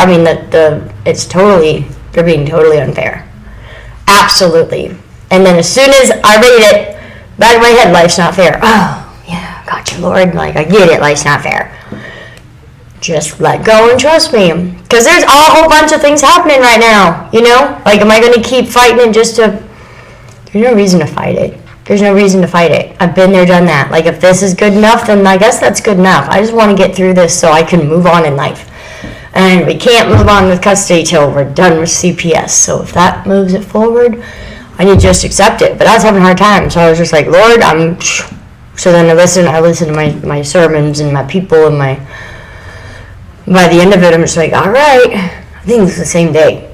They're being totally unfair. Absolutely. And then as soon as I read it, back in my head, life's not fair. Oh, yeah, got you, Lord. Like, I get it, life's not fair. Just let go and trust me. Because there's a whole bunch of things happening right now, Like, am I going to keep fighting it just to... There's no reason to fight it. There's no reason to fight it. I've been there, done that. Like, if this is good enough, then I guess that's good enough. I just want to get through this so I can move on in life. And we can't move on with custody till we're done with CPS. So if that moves it forward, I need to just accept it. But I was having a hard time. So I was just like, Lord, So then I listened to my sermons and my people and by the end of it, I'm just like, all right. I think it's the same day.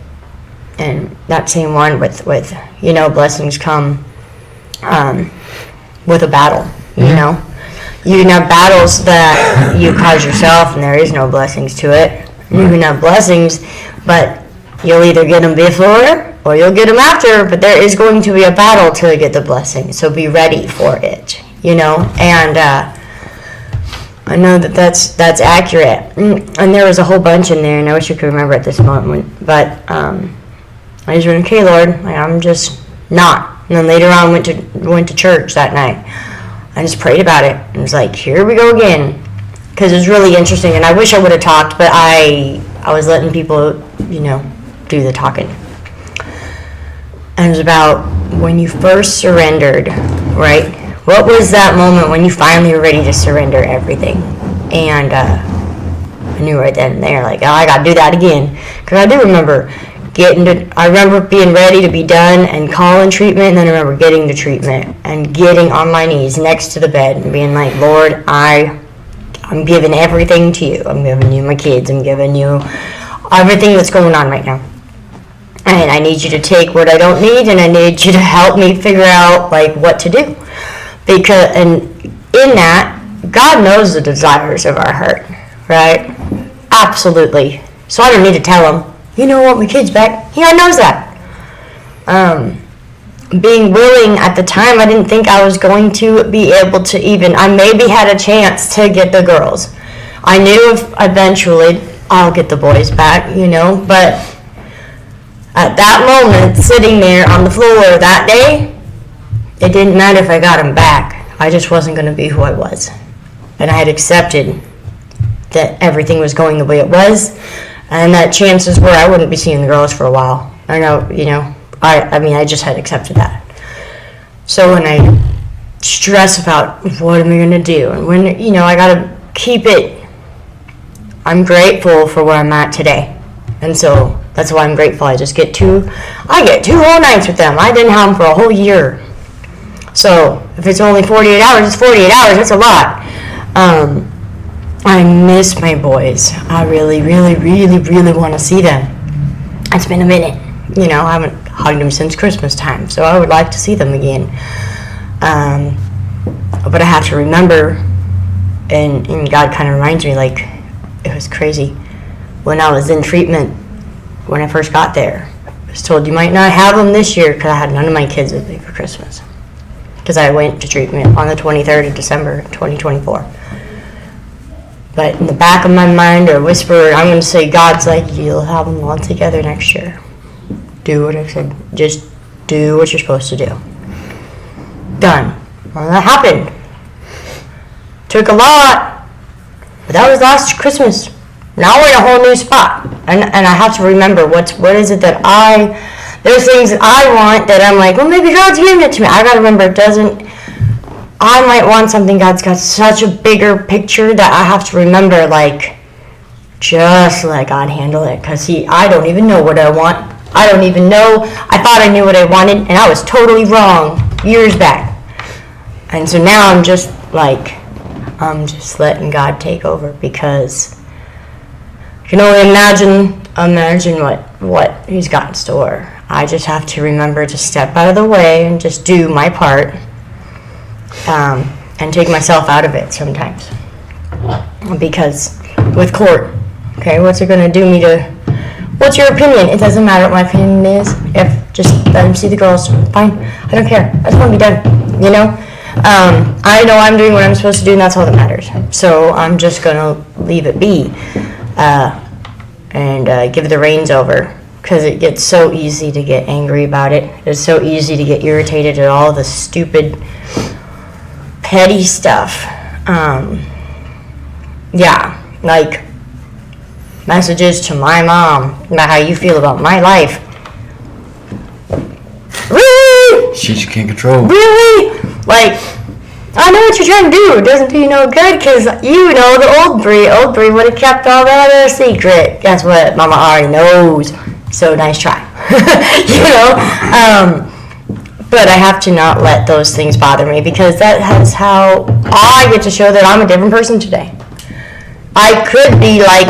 And that same one with blessings come with a battle, You can have battles that you cause yourself and there is no blessings to it. You can have blessings, but you'll either get them before or you'll get them after, but there is going to be a battle to get the blessing. So be ready for it, And I know that's accurate. And there was a whole bunch in there, and I wish I could remember at this moment, but I just went, okay, Lord, I'm just not. And then later on, went to church that night. I just prayed about it. And was like, here we go again. Because it was really interesting. And I wish I would have talked, but I was letting people, do the talking. And it was about when you first surrendered, right? What was that moment when you finally were ready to surrender everything? And I knew right then and there, like, I got to do that again. Because I do remember I remember being ready to be done and calling treatment, and then I remember getting to treatment and getting on my knees next to the bed and being like, Lord, I'm giving everything to you. I'm giving you my kids. I'm giving you everything that's going on right now. And I need you to take what I don't need, and I need you to help me figure out, like, what to do. And in that, God knows the desires of our heart, right? Absolutely. So I don't need to tell him, I want my kids back. He knows that. Being willing at the time, I didn't think I was going to be able to I maybe had a chance to get the girls. I knew eventually I'll get the boys back, but at that moment, sitting there on the floor that day, it didn't matter if I got them back. I just wasn't going to be who I was. And I had accepted that everything was going the way it was. And that chances were I wouldn't be seeing the girls for a while. I know, I just had accepted that. So when I stress about what am I going to do, and when, I got to keep it, I'm grateful for where I'm at today. And so that's why I'm grateful. I get 2 whole nights with them. I didn't have them for a whole year. So if it's only 48 hours, it's 48 hours. That's a lot. I miss my boys. I really, really, really, really want to see them. It's been a minute. You know, I haven't hugged them since Christmas time, so I would like to see them again. But I have to remember, and God kind of reminds me, like, it was crazy. When I was in treatment, when I first got there, I was told you might not have them this year because I had none of my kids with me for Christmas. Because I went to treatment on the 23rd of December, 2024. But in the back of my mind, a whisper, I'm going to say, God's like, you'll have them all together next year. Do what I said. Just do what you're supposed to do. Done. Well, that happened. Took a lot. But that was last Christmas. Now we're in a whole new spot. And I have to remember what is it that there's things that I want that I'm like, well, maybe God's giving it to me. I got to remember it doesn't. I might want something. God's got such a bigger picture that I have to remember, like, just let God handle it. Because I don't even know what I want. I don't even know. I thought I knew what I wanted, and I was totally wrong years back. And so now I'm just letting God take over, because you can only imagine what He's got in store. I just have to remember to step out of the way and just do my part, and take myself out of it sometimes. Because with court, okay, what's it going to do me to? What's your opinion? It doesn't matter what my opinion is. If just let them see the girls, fine. I don't care. I just want to be done. You know. I know I'm doing what I'm supposed to do, and that's all that matters. So I'm just gonna leave it be, and give the reins over, because it gets so easy to get angry about it. It's so easy to get irritated at all the stupid, petty stuff. Yeah, like messages to my mom about how you feel about my life. Really? Shit you can't control. Really? Like, I know what you're trying to do. It doesn't do you no good, because you know the old Bree would have kept all that a secret. Guess what? Mama already knows. So nice try. You know? But I have to not let those things bother me, because that's how I get to show that I'm a different person today. I could be like,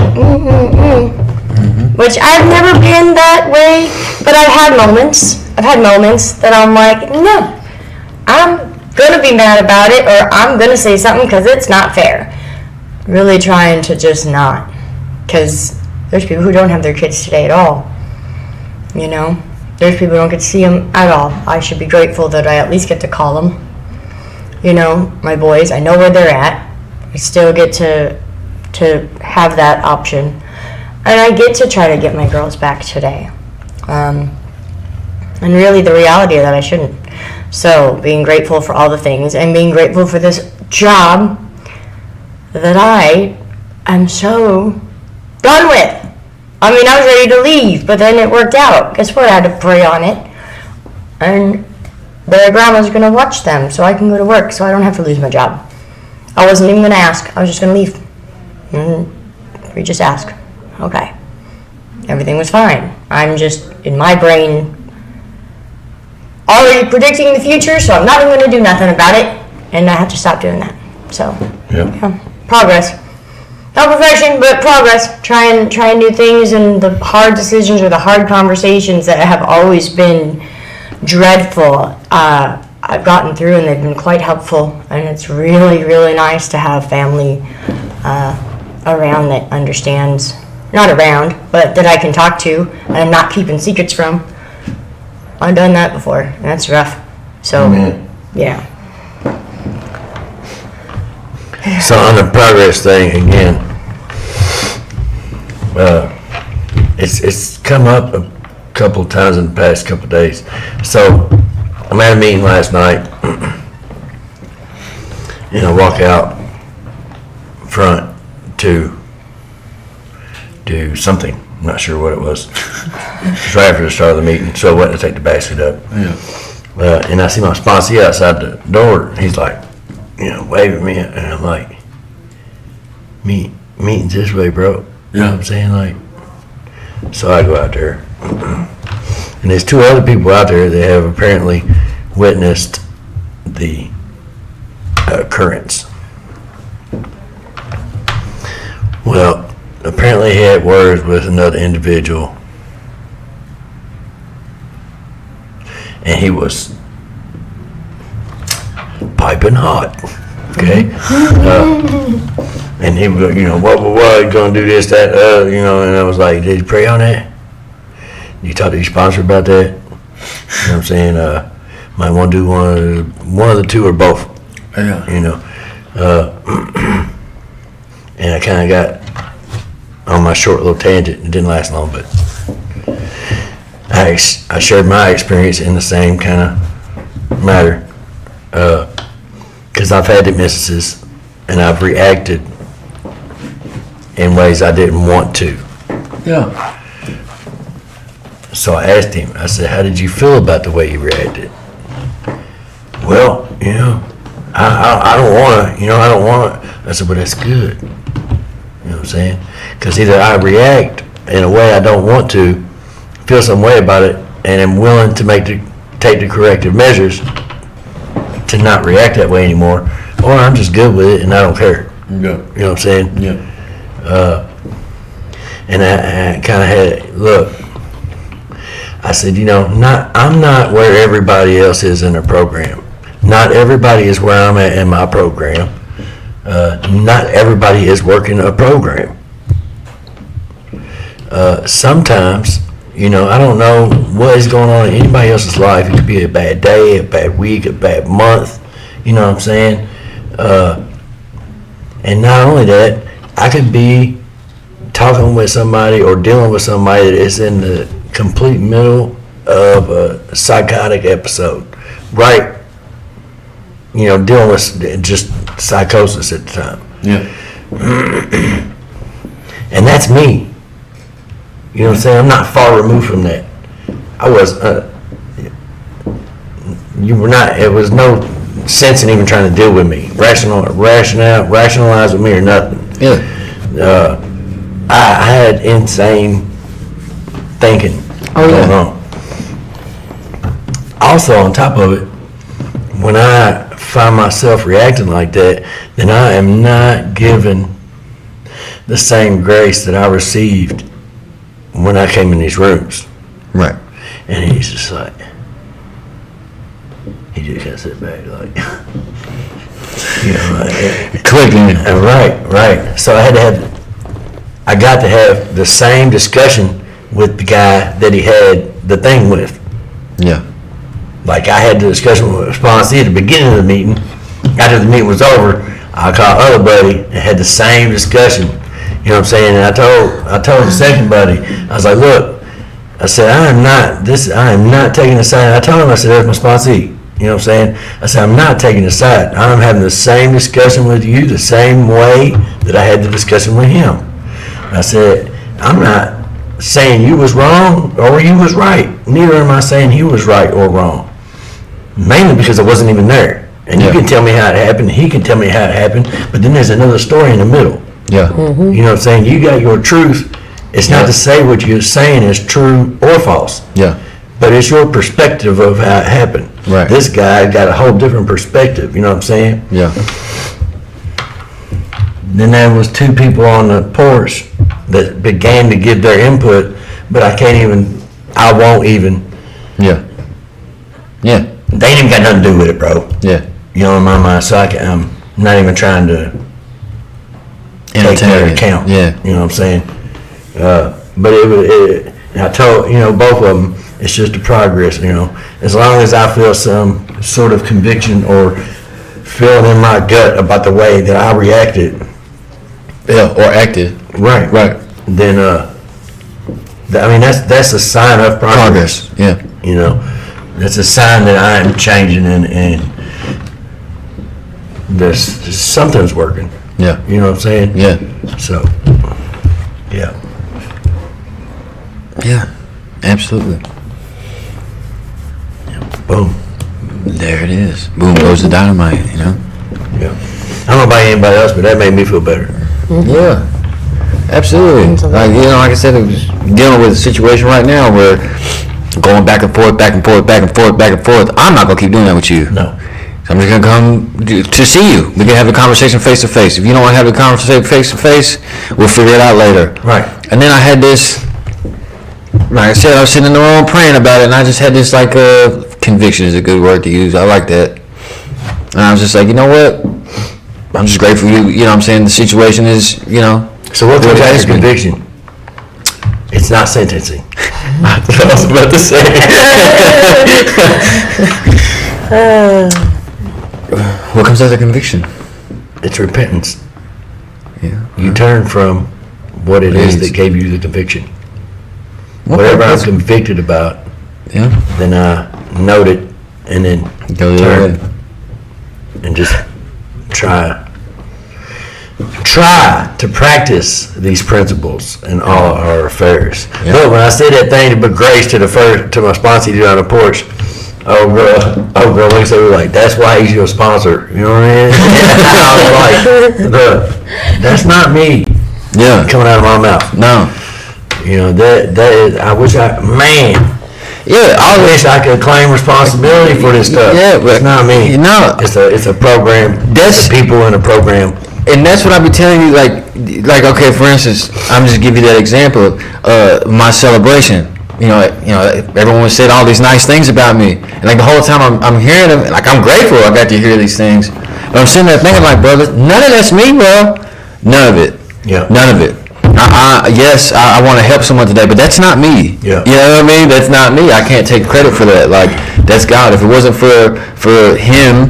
which I've never been that way, but I've had moments. That I'm like, no, I'm gonna be mad about it, or I'm gonna say something because it's not fair. Really trying to just not, because there's people who don't have their kids today at all. You know, there's people who don't get to see them at all. I should be grateful that I at least get to call them. You know, my boys, I know where they're at. I still get to have that option, and I get to try to get my girls back today. And really, the reality of that, I shouldn't. So, being grateful for all the things, and being grateful for this job that I am so done with. I mean, I was ready to leave, but then it worked out. Guess what? I had to pray on it. And their grandma's going to watch them, so I can go to work, so I don't have to lose my job. I wasn't even going to ask. I was just going to leave. We just ask. Okay. Everything was fine. I'm just, in my brain, already predicting the future, so I'm not even going to do nothing about it, and I have to stop doing that. So, yeah, progress. Not perfection, but progress. Trying new things, and the hard decisions or the hard conversations that have always been dreadful, I've gotten through, and they've been quite helpful, and it's really, really nice to have family around that understands, not around, but that I can talk to, and I'm not keeping secrets from. I've done that before, and that's rough. So, yeah. So on the progress thing again, it's come up a couple times in the past couple of days. So I'm at a meeting last night, and I walk out front to do something. I'm not sure what it was. It's right after the start of the meeting, so I went to take the basket up. Yeah. And I see my sponsee outside the door. He's like, waving me, and I'm like, meeting's this way, bro. You know what I'm saying? Like, so I go out there, and there's two other people out there that have apparently witnessed the occurrence. Well, apparently he had words with another individual. And he was piping hot. Okay? And he would go, what, you gonna do this, that, and I was like, did you pray on that? You talk to your sponsor about that? You know what I'm saying? Might want to do one of the two or both. Yeah. And I kind of got on my short little tangent. It didn't last long, but I shared my experience in the same kind of matter. Because I've had the misses and I've reacted in ways I didn't want to. Yeah. So I asked him, I said, how did you feel about the way you reacted? Well, I don't want to, I don't want to. I said, well, that's good. You know what I'm saying? Because either I react in a way I don't want to, feel some way about it, and am willing to take the corrective measures to not react that way anymore, or I'm just good with it and I don't care. Yeah. You know what I'm saying? Yeah. And I kind of had, look, I said, I'm not where everybody else is in their program. Not everybody is where I'm at in my program. Not everybody is working a program. Sometimes, I don't know what is going on in anybody else's life. It could be a bad day, a bad week, a bad month. You know what I'm saying? And not only that, I could be talking with somebody or dealing with somebody that is in the complete middle of a psychotic episode, right? Dealing with just psychosis at the time. Yeah. And that's me. You know what I'm saying? I'm not far removed from that. I was, it was no sense in even trying to deal with me. Rationalize with me or nothing. Yeah. I had insane thinking going on. Also, on top of it, when I find myself reacting like that, then I am not given the same grace that I received when I came in these rooms. Right. And he's just like, he just kind of sit back like, Clicking. Right. So I got to have the same discussion with the guy that he had the thing with. Yeah. Like I had the discussion with sponsee at the beginning of the meeting. After the meeting was over, I called other buddy and had the same discussion. You know what I'm saying? And I told the second buddy, I was like, look, I said, I am not taking a side. I told him, I said, there's my sponsee. You know what I'm saying? I said, I'm not taking a side. I'm having the same discussion with you the same way that I had the discussion with him. I said, I'm not saying you was wrong or you was right. Neither am I saying he was right or wrong. Mainly because I wasn't even there. And you can tell me how it happened, he can tell me how it happened, but then there's another story in the middle. Yeah. Mm-hmm. You know what I'm saying? You got your truth. It's not to say what you're saying is true or false. Yeah. But it's your perspective of how it happened. Right. This guy got a whole different perspective, you know what I'm saying? Yeah. Then there was two people on the porch that began to give their input, but I won't even. Yeah. Yeah. They ain't even got nothing to do with it, bro. Yeah. You know, in my mind, so I'm not even trying to take that into account. Yeah. You know what I'm saying? But I told, both of them, it's just a progress, As long as I feel some sort of conviction or feel in my gut about the way that I reacted. Yeah. Or acted. Right. Right. Then, that's a sign of progress. Yeah. That's a sign that I am changing and there's something's working. Yeah. You know what I'm saying? Yeah. So, yeah. Yeah. Absolutely. Boom. There it is. Boom goes the dynamite, Yeah. I don't know about anybody else, but that made me feel better. Yeah. Absolutely. Like I said, I was dealing with a situation right now where going back and forth. I'm not gonna keep doing that with you. No. So I'm just gonna come to see you. We can have a conversation face to face. If you don't want to have a conversation face to face, we'll figure it out later. Right. And then I had this, like I said, I was sitting in the room praying about it, and I just had this like conviction is a good word to use. I like that. And I was just like, you know what? I'm just grateful you. You know what I'm saying? The situation is, you know. So what comes after has been. conviction? It's not sentencing. I was about to say. What comes after conviction? It's repentance. Yeah. You turn from what it is that gave you the conviction. Whatever I'm convicted about, Yeah. then I note it and then Go the other turn way. and just try to practice these principles in all our affairs. Yeah. Look, when I said that thing to put grace to my sponsor dude on the porch, oh girl looks at me like, that's why he's your sponsor. You know what I mean? I was like, look, that's not me Yeah. coming out of my mouth. No. You know, that is, I Yeah. wish I could claim responsibility for this stuff. Yeah, but it's not me. No. It's a program. That's- It's the people in the program. And that's what I be telling you, like okay, for instance, I'm just give you that example. My celebration. You know, everyone said all these nice things about me, and like the whole time I'm hearing them, like I'm grateful I got to hear these things. But I'm sitting there thinking, like, brother, none of that's me, bro. None of it. Yeah. None of it. Yes, I want to help someone today, but that's not me. Yeah. You know what I mean? That's not me. I can't take credit for that. Like, that's God. If it wasn't for Him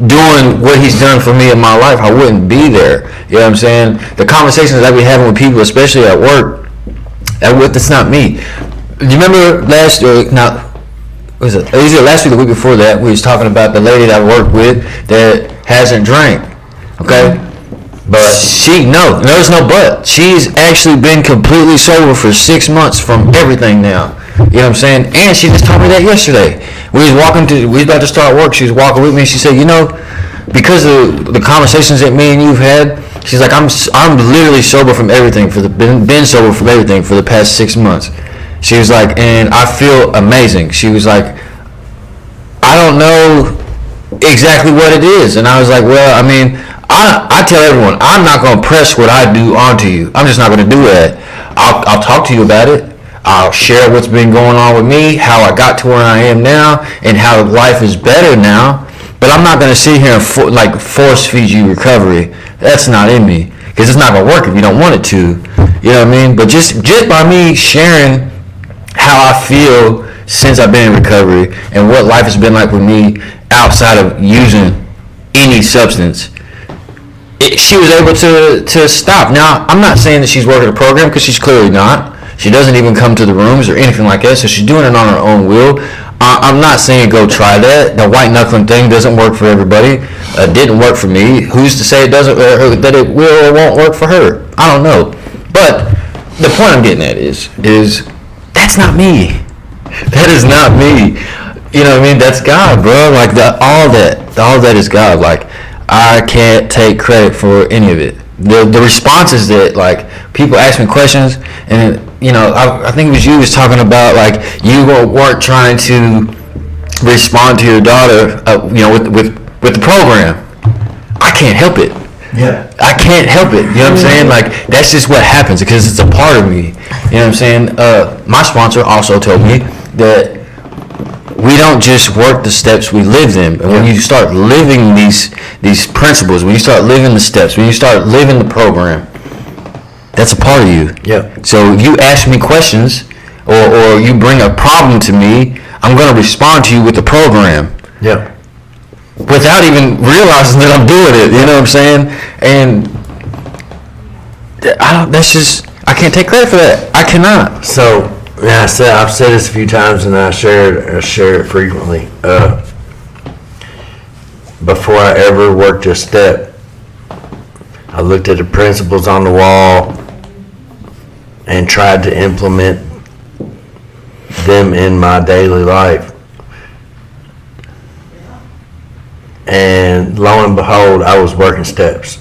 doing what He's done for me in my life, I wouldn't be there. You know what I'm saying? The conversations that we having with people, especially at work, that's not me. Do you remember last week? Now, was it either last week or the week before that? We was talking about the lady that I worked with that hasn't drank. Okay. But there's no but. She's actually been completely sober for 6 months from everything now. You know what I'm saying? And she just told me that yesterday. We was about to start work. She was walking with me and she said, you know, because of the conversations that me and you've had, she's like, I'm literally sober from everything been sober from everything for the past 6 months. She was like, and I feel amazing. She was like, I don't know exactly what it is. And I was like, well, I mean, I tell everyone, I'm not going to press what I do onto you. I'm just not going to do that. I'll talk to you about it. I'll share what's been going on with me, how I got to where I am now, and how life is better now. But I'm not going to sit here and force feed you recovery. That's not in me. Because it's not going to work if you don't want it to. You know what I mean? But just by me sharing how I feel since I've been in recovery and what life has been like with me outside of using any substance, she was able to stop. Now, I'm not saying that she's working a program because she's clearly not. She doesn't even come to the rooms or anything like that, so she's doing it on her own will. I'm not saying go try that. The white knuckling thing doesn't work for everybody. Didn't work for me. Who's to say it doesn't, that it will or won't work for her? I don't know. But the point I'm getting at is that's not me. That is not me. You know what I mean? That's God, bro. Like all that is God. Like, I can't take credit for any of it. The responses that, like, people ask me questions, and you know, I think it was you was talking about, like, you weren't trying to respond to your daughter, you know, with the program. I can't help it. Yeah. I can't help it. You know what I'm saying? Like, that's just what happens because it's a part of me. You know what I'm saying? My sponsor also told me that we don't just work the steps, we live them. And when you start living these principles, when you start living the steps, when you start living the program, that's a part of you. Yeah. So if you ask me questions or you bring a problem to me, I'm going to respond to you with the program. Yeah. Without even realizing that I'm doing it, you know what I'm saying? And I can't take credit for that. I cannot. So, yeah, I've said this a few times, and I share it frequently. Before I ever worked a step, I looked at the principles on the wall and tried to implement them in my daily life. And lo and behold, I was working steps,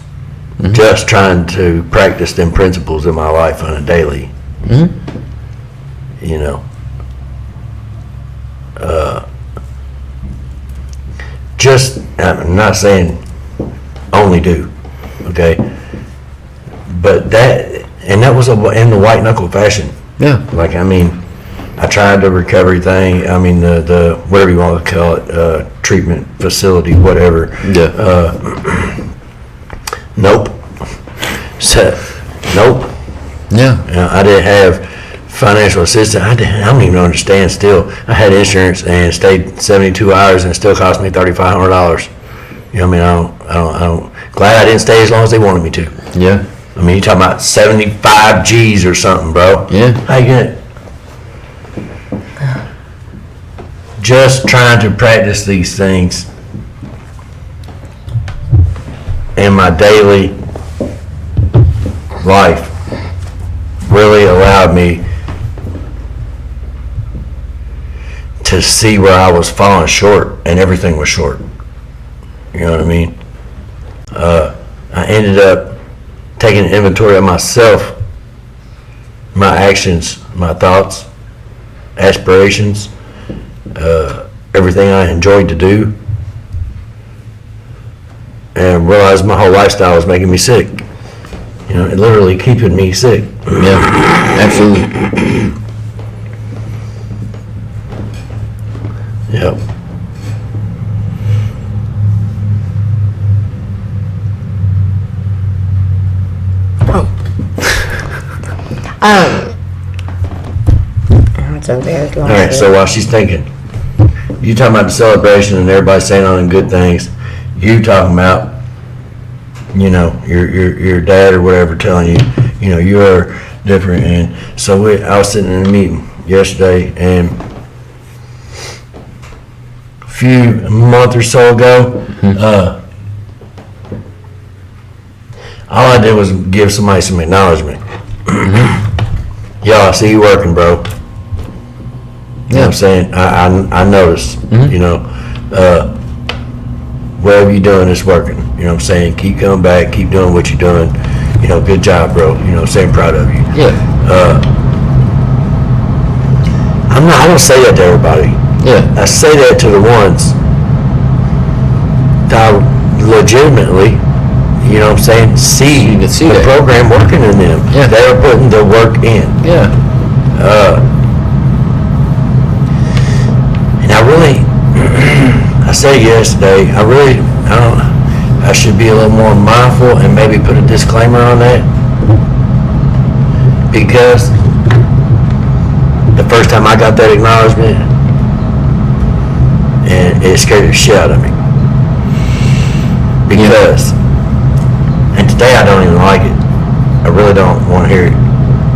just trying to practice them principles in my life on a daily. You know, just, I'm not saying only do, okay? But that was in the white knuckle fashion. Yeah. Like, I mean, I tried the recovery thing, I mean, the whatever you want to call it, treatment facility, whatever. Yeah. Nope. So, nope. Yeah. You know, I didn't have financial assistance. I don't even understand still. I had insurance and stayed 72 hours and it still cost me $3,500. You know what I mean? I don't, glad I didn't stay as long as they wanted me to. Yeah. I mean, you talking about 75 G's or something, bro. Yeah. How you get it? Just trying to practice these things in my daily life really allowed me to see where I was falling short, and everything was short. You know what I mean? I ended up taking an inventory of myself, my actions, my thoughts, aspirations, everything I enjoyed to do, and realized my whole lifestyle was making me sick. You know, it literally keeping me sick. Yeah. Absolutely. Yep. That's okay. All right, so while she's thinking, you talking about the celebration and everybody saying all the good things, you talking about, you know, your dad or whatever telling you, you know, you're different. And so I was sitting in a meeting yesterday, and a month or so ago, all I did was give somebody some acknowledgement. Yo, I see you working, bro. You know what I'm saying? I noticed, you know, whatever you're doing is working. You know what I'm saying? Keep coming back, keep doing what you're doing. You know, good job, bro. You know what I'm saying? Proud of you. Yeah. I don't say that to everybody. Yeah. I say that to the ones that I legitimately, you know what I'm saying, see You can see the that. program working in them. Yeah. They're putting the work in. Yeah. And I really, I said yesterday, I should be a little more mindful and maybe put a disclaimer on that. Because the first time I got that acknowledgement, and it scared the shit out of me. Because, and today I don't even like it. I really don't want to hear it.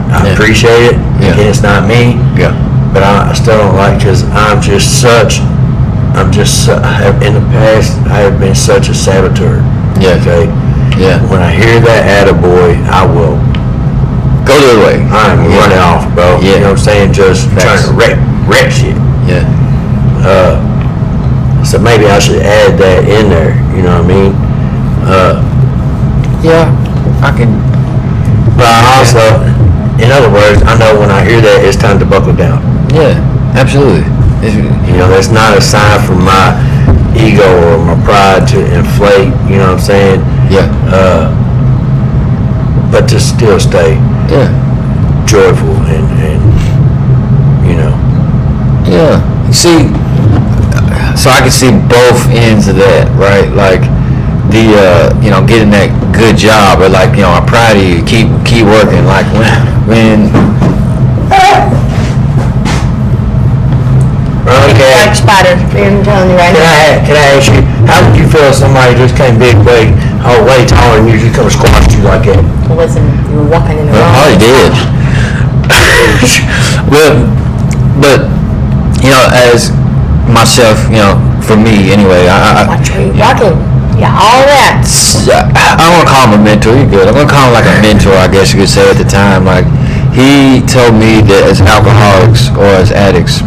I appreciate it. Yeah. Again, it's not me. Yeah. But I still don't like, because in the past, I have been such a saboteur. Yeah. Okay? Yeah. When I hear that attaboy, I will, Go the other way. I'm running off, bro. Yeah. You know what I'm saying? Just Facts. trying to wreck shit. Yeah. So maybe I should add that in there, you know what I mean? Yeah. I can. But I also, in other words, I know when I hear that, it's time to buckle down. Yeah. Absolutely. You know, that's not a sign from my ego or my pride to inflate, you know what I'm saying? Yeah. But to still stay Yeah. joyful and you know. Yeah. See, so I can see both ends of that, right? Like the you know, getting that good job, or like, you know, I'm proud of you, keep working. Like when Okay. Like spider. I'm telling you right now. Can I ask you, how would you feel if somebody just came way taller than you, just come squash you like that? Listen, you were walking in the I wrong. probably did. but you know, as myself, you know, for me anyway, Watch where you're walking. Yeah, all that. I don't want to call him a mentor. You're good. I'm gonna call him like a mentor, I guess you could say at the time. Like, he told me that as alcoholics or as addicts,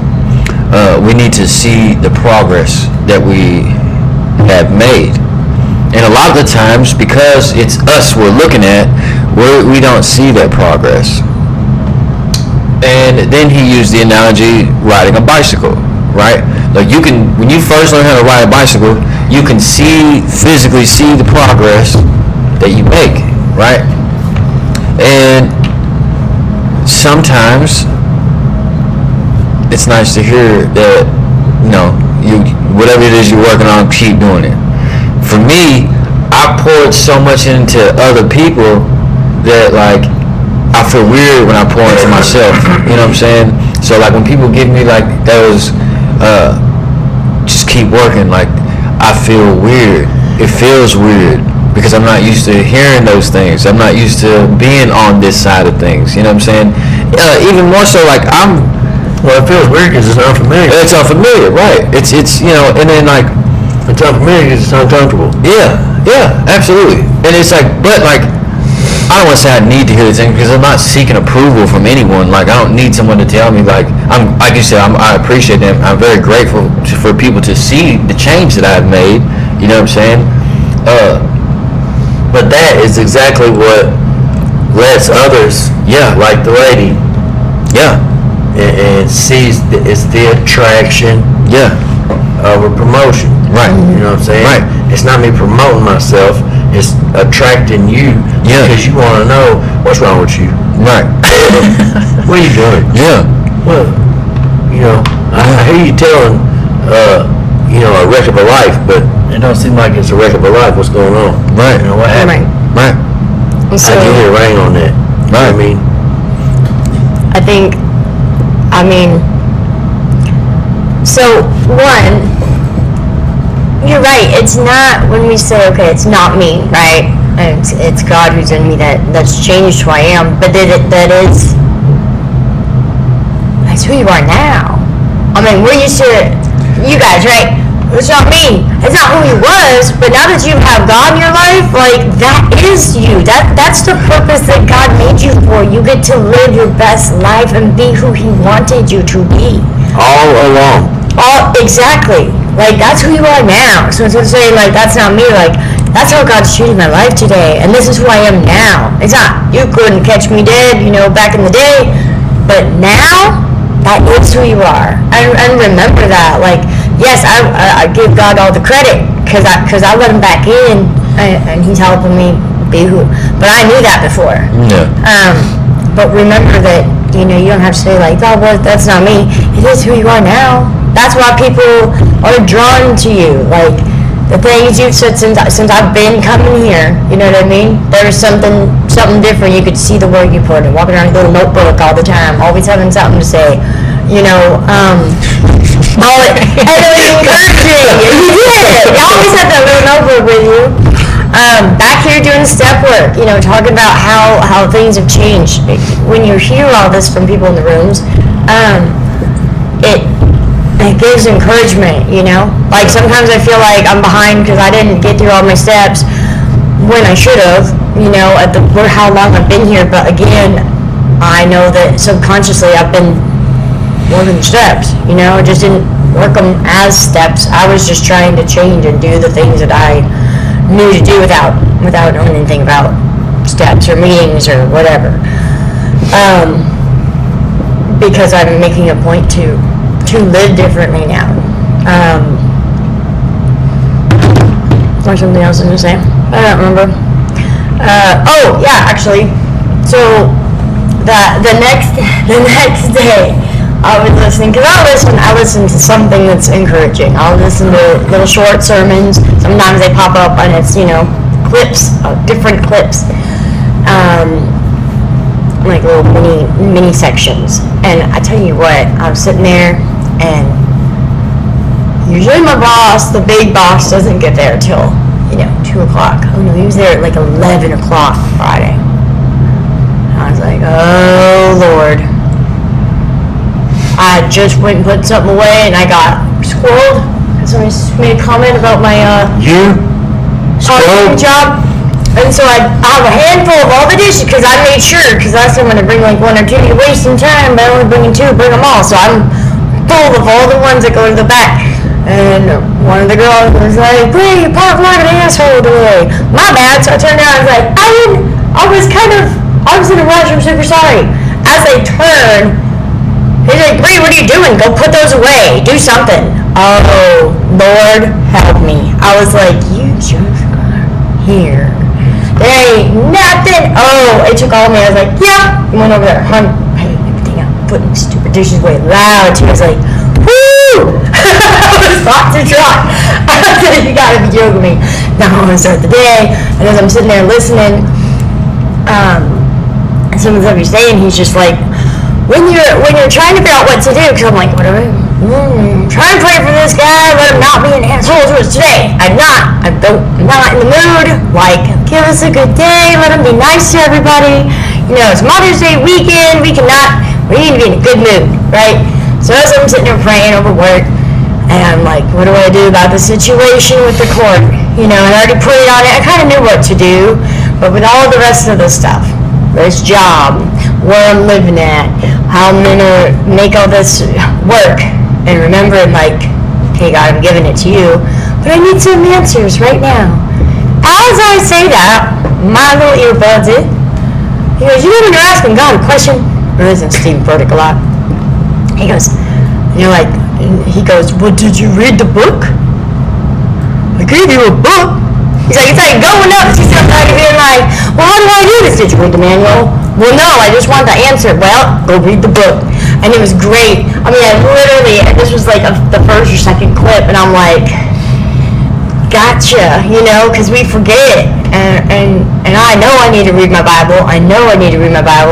we need to see the progress that we have made. And a lot of the times, because it's us we're looking at, we don't see that progress. And then he used the analogy riding a bicycle, right? Like when you first learn how to ride a bicycle, you can physically see the progress that you make, right? And sometimes it's nice to hear that, whatever it is you're working on, keep doing it. For me, I poured so much into other people that, like, I feel weird when I pour into myself. You know what I'm saying? So, like, when people give me, like, those, just keep working, like, I feel weird. It feels weird because I'm not used to hearing those things. I'm not used to being on this side of things. You know what I'm saying? Even more so, like, Well, it feels weird because it's unfamiliar. it's unfamiliar, right? It's and then, like, It's unfamiliar because it's uncomfortable. yeah, absolutely. And it's like, but, like, I don't want to say I need to hear the thing because I'm not seeking approval from anyone. Like, I don't need someone to tell me, like, like you said, I appreciate them. I'm very grateful for people to see the change that I've made. You know what I'm saying? But that is exactly what lets others, like the lady, and sees it's the attraction of a promotion. Right. You know what I'm saying? Right. It's not me promoting myself. It's attracting you because you want to know what's wrong with you. Right. What are you doing? Yeah. Well, I hear you telling, a wreck of a life, but it don't seem like it's a wreck of a life. What's going on? Right. What happened? Right. So, I give you a ring on that. Right. I mean, so one, you're right. It's not when we say, okay, it's not me, right? It's God who's in me that's changed who I am. But that's who you are now. I mean, we're used to you guys, right? It's not me. It's not who he was. But now that you have God in your life, like, that is you. That's the purpose that God made you for. You get to live your best life and be who he wanted you to be. all along. Exactly. Like, that's who you are now. So instead of saying, like, that's not me, like, that's how God's treated my life today, and this is who I am now. It's not, you couldn't catch me dead, back in the day, but now, that is who you are. And remember that. Like, yes, I give God all the credit, because I let him back in, and he's helping me be who, but I knew that before. Yeah. But remember that, you don't have to say, like, oh, well, that's not me. It is who you are now. That's why people are drawn to you. Like, the things you've said since I've been coming here, you know what I mean? There's something different. You could see the work you put in, walking around with a little notebook all the time, always having something to say, all it, and it was encouraging. You did. You always had that little notebook with you. Back here doing step work, talking about how things have changed. When you hear all this from people in the rooms, it gives encouragement, Like, sometimes I feel like I'm behind because I didn't get through all my steps when I should have, for how long I've been here. But again, I know that subconsciously I've been working steps, I just didn't work them as steps. I was just trying to change and do the things that I knew to do without knowing anything about steps or meetings or whatever. Because I'm making a point to live differently now. Or something else I was gonna say. I don't remember. Actually. So the next day I was listening, because I listen to something that's encouraging. I'll listen to little short sermons. Sometimes they pop up and it's, clips, different clips. Like little mini sections. And I tell you what, I was sitting there, and usually my boss, the big boss, doesn't get there till 2 o'clock. Oh no, he was there at like 11 o'clock Friday. I was like, oh Lord. I just went and put something away, and I got squirreled because somebody made a comment about my job. And so I have a handful of all the dishes because I made sure, because last time when I bring like one or two, you're wasting time by only bringing two, bring them all. So I'm full of all the ones that go to the back. And one of the girls was like, "Hey, Pop, like an asshole today." My bad. So I turned around and was like, I was in a rush, I'm super sorry. As they turn, he's like, "Bree, what are you doing? Go put those away. Do something." Oh, Lord help me. I was like, you just got here. There ain't nothing. Oh, it took all of me. I was like, yeah. He went over there, hung everything up, putting stupid dishes away loud. He was like, woo! I was about to drop. I said, you gotta be joking me. Now I'm gonna start the day. And as I'm sitting there listening, some of the stuff you're saying, he's just like, when you're trying to figure out what to do, because I'm like, what do I try and pray for this guy, let him not be an asshole to us today. I'm not in the mood. Like, give us a good day, let him be nice to everybody. You know, it's Mother's Day weekend, we need to be in a good mood, right? So as I'm sitting there praying over work, and I'm like, what do I do about the situation with the court? You know, I already prayed on it, I kind of knew what to do, but with all the rest of the stuff, this job, where I'm living at, how I'm gonna make all this work, and remembering like, okay God, I'm giving it to you, but I need some answers right now. As I say that, my little earbuds in, he goes, you know when you're asking God a question? Or isn't Steve Burdick a lot? He goes, well, did you read the book? I gave you a book. He's like, it's like going up. He's like being like, well, how do I do this? Did you read the manual? Well, no, I just want the answer. Well, go read the book. And it was great. I mean, this was like the first or second clip, and I'm like, gotcha, you know, because we forget. And I know I need to read my Bible.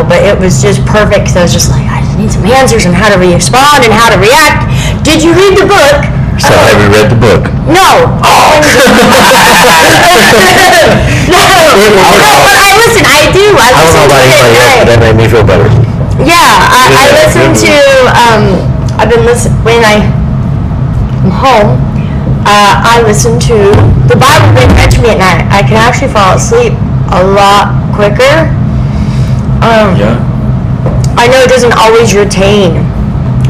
But it was just perfect, because I was just like, I just need some answers on how to respond and how to react. Did you read the book? So have you read the book? No. Oh. Listen, I do. I don't know about anybody else, but that made me feel better. Yeah, I listen to, I've been listening, when I'm home, I listen to the Bible being read to me at night. I can actually fall asleep a lot quicker. Yeah. I know it doesn't always retain,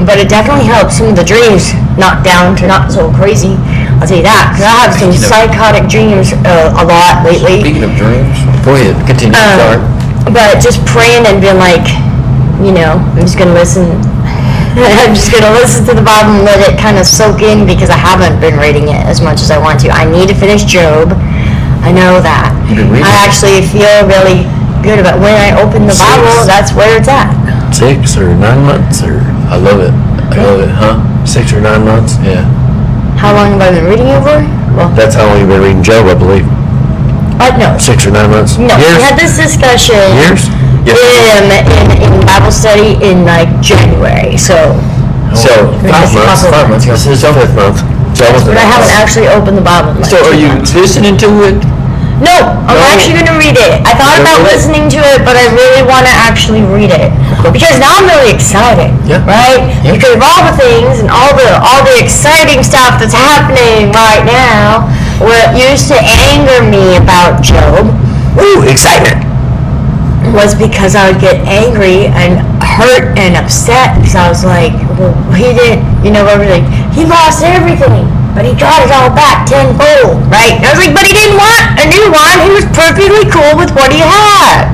but it definitely helps some of the dreams knock down to not so crazy. I'll tell you that, because I have some psychotic dreams a lot lately. Speaking of dreams, go ahead, continue. Sorry. But just praying and being like, you know, I'm just gonna listen to the Bible and let it kind of soak in, because I haven't been reading it as much as I want to. I need to finish Job. I know that. I actually feel really good about when I open the Bible. That's where it's at. 6 or 9 months, or I love it. Huh? 6 or 9 months. Yeah. How long have I been reading it for? Well, That's how long you've been reading Job, I believe. no. 6 or 9 months. No, we Years? had this discussion Years? in Bible study in like January. So 5 months. 5 months. This is the 5th month. So but I haven't actually opened the Bible. In like So are 2 you months. listening to it? No, I'm actually going to read it. I thought about listening to it, but I really want to actually read it, because now I'm really excited, right? Yeah. Because of all the things and all the exciting stuff that's happening right now, what used to anger me about Job, excitement. was because I would get angry and hurt and upset, because I was like, well, he didn't, you know, everything. He lost everything, but he got it all back tenfold, right? And I was like, but he didn't want a new one. He was perfectly cool with what he had.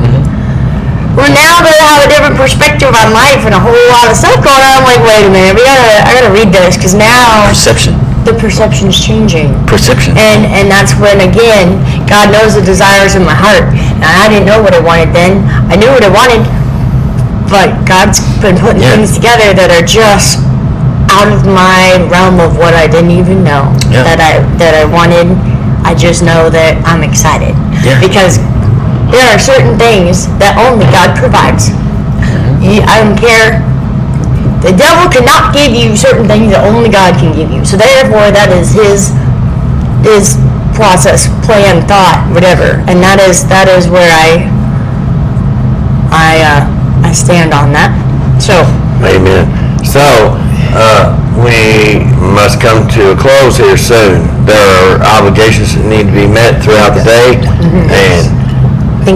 Well, now that I have a different perspective on life and a whole lot of stuff going on, I'm like, wait a minute, I gotta read this, because now Perception. the perception's changing. Perception. And that's when, again, God knows the desires in my heart. And I didn't know what I wanted then. I knew what I wanted, but God's been putting things together that are just out of my realm of what I didn't even know that I wanted. I just know that I'm excited. Because there are certain things that only God provides. I don't care. The devil cannot give you certain things that only God can give you. So therefore, that is his process, plan, thought, whatever. And that is where I stand on that. So. Amen. So, we must come to a close here soon. There are obligations that need to be met throughout the day, and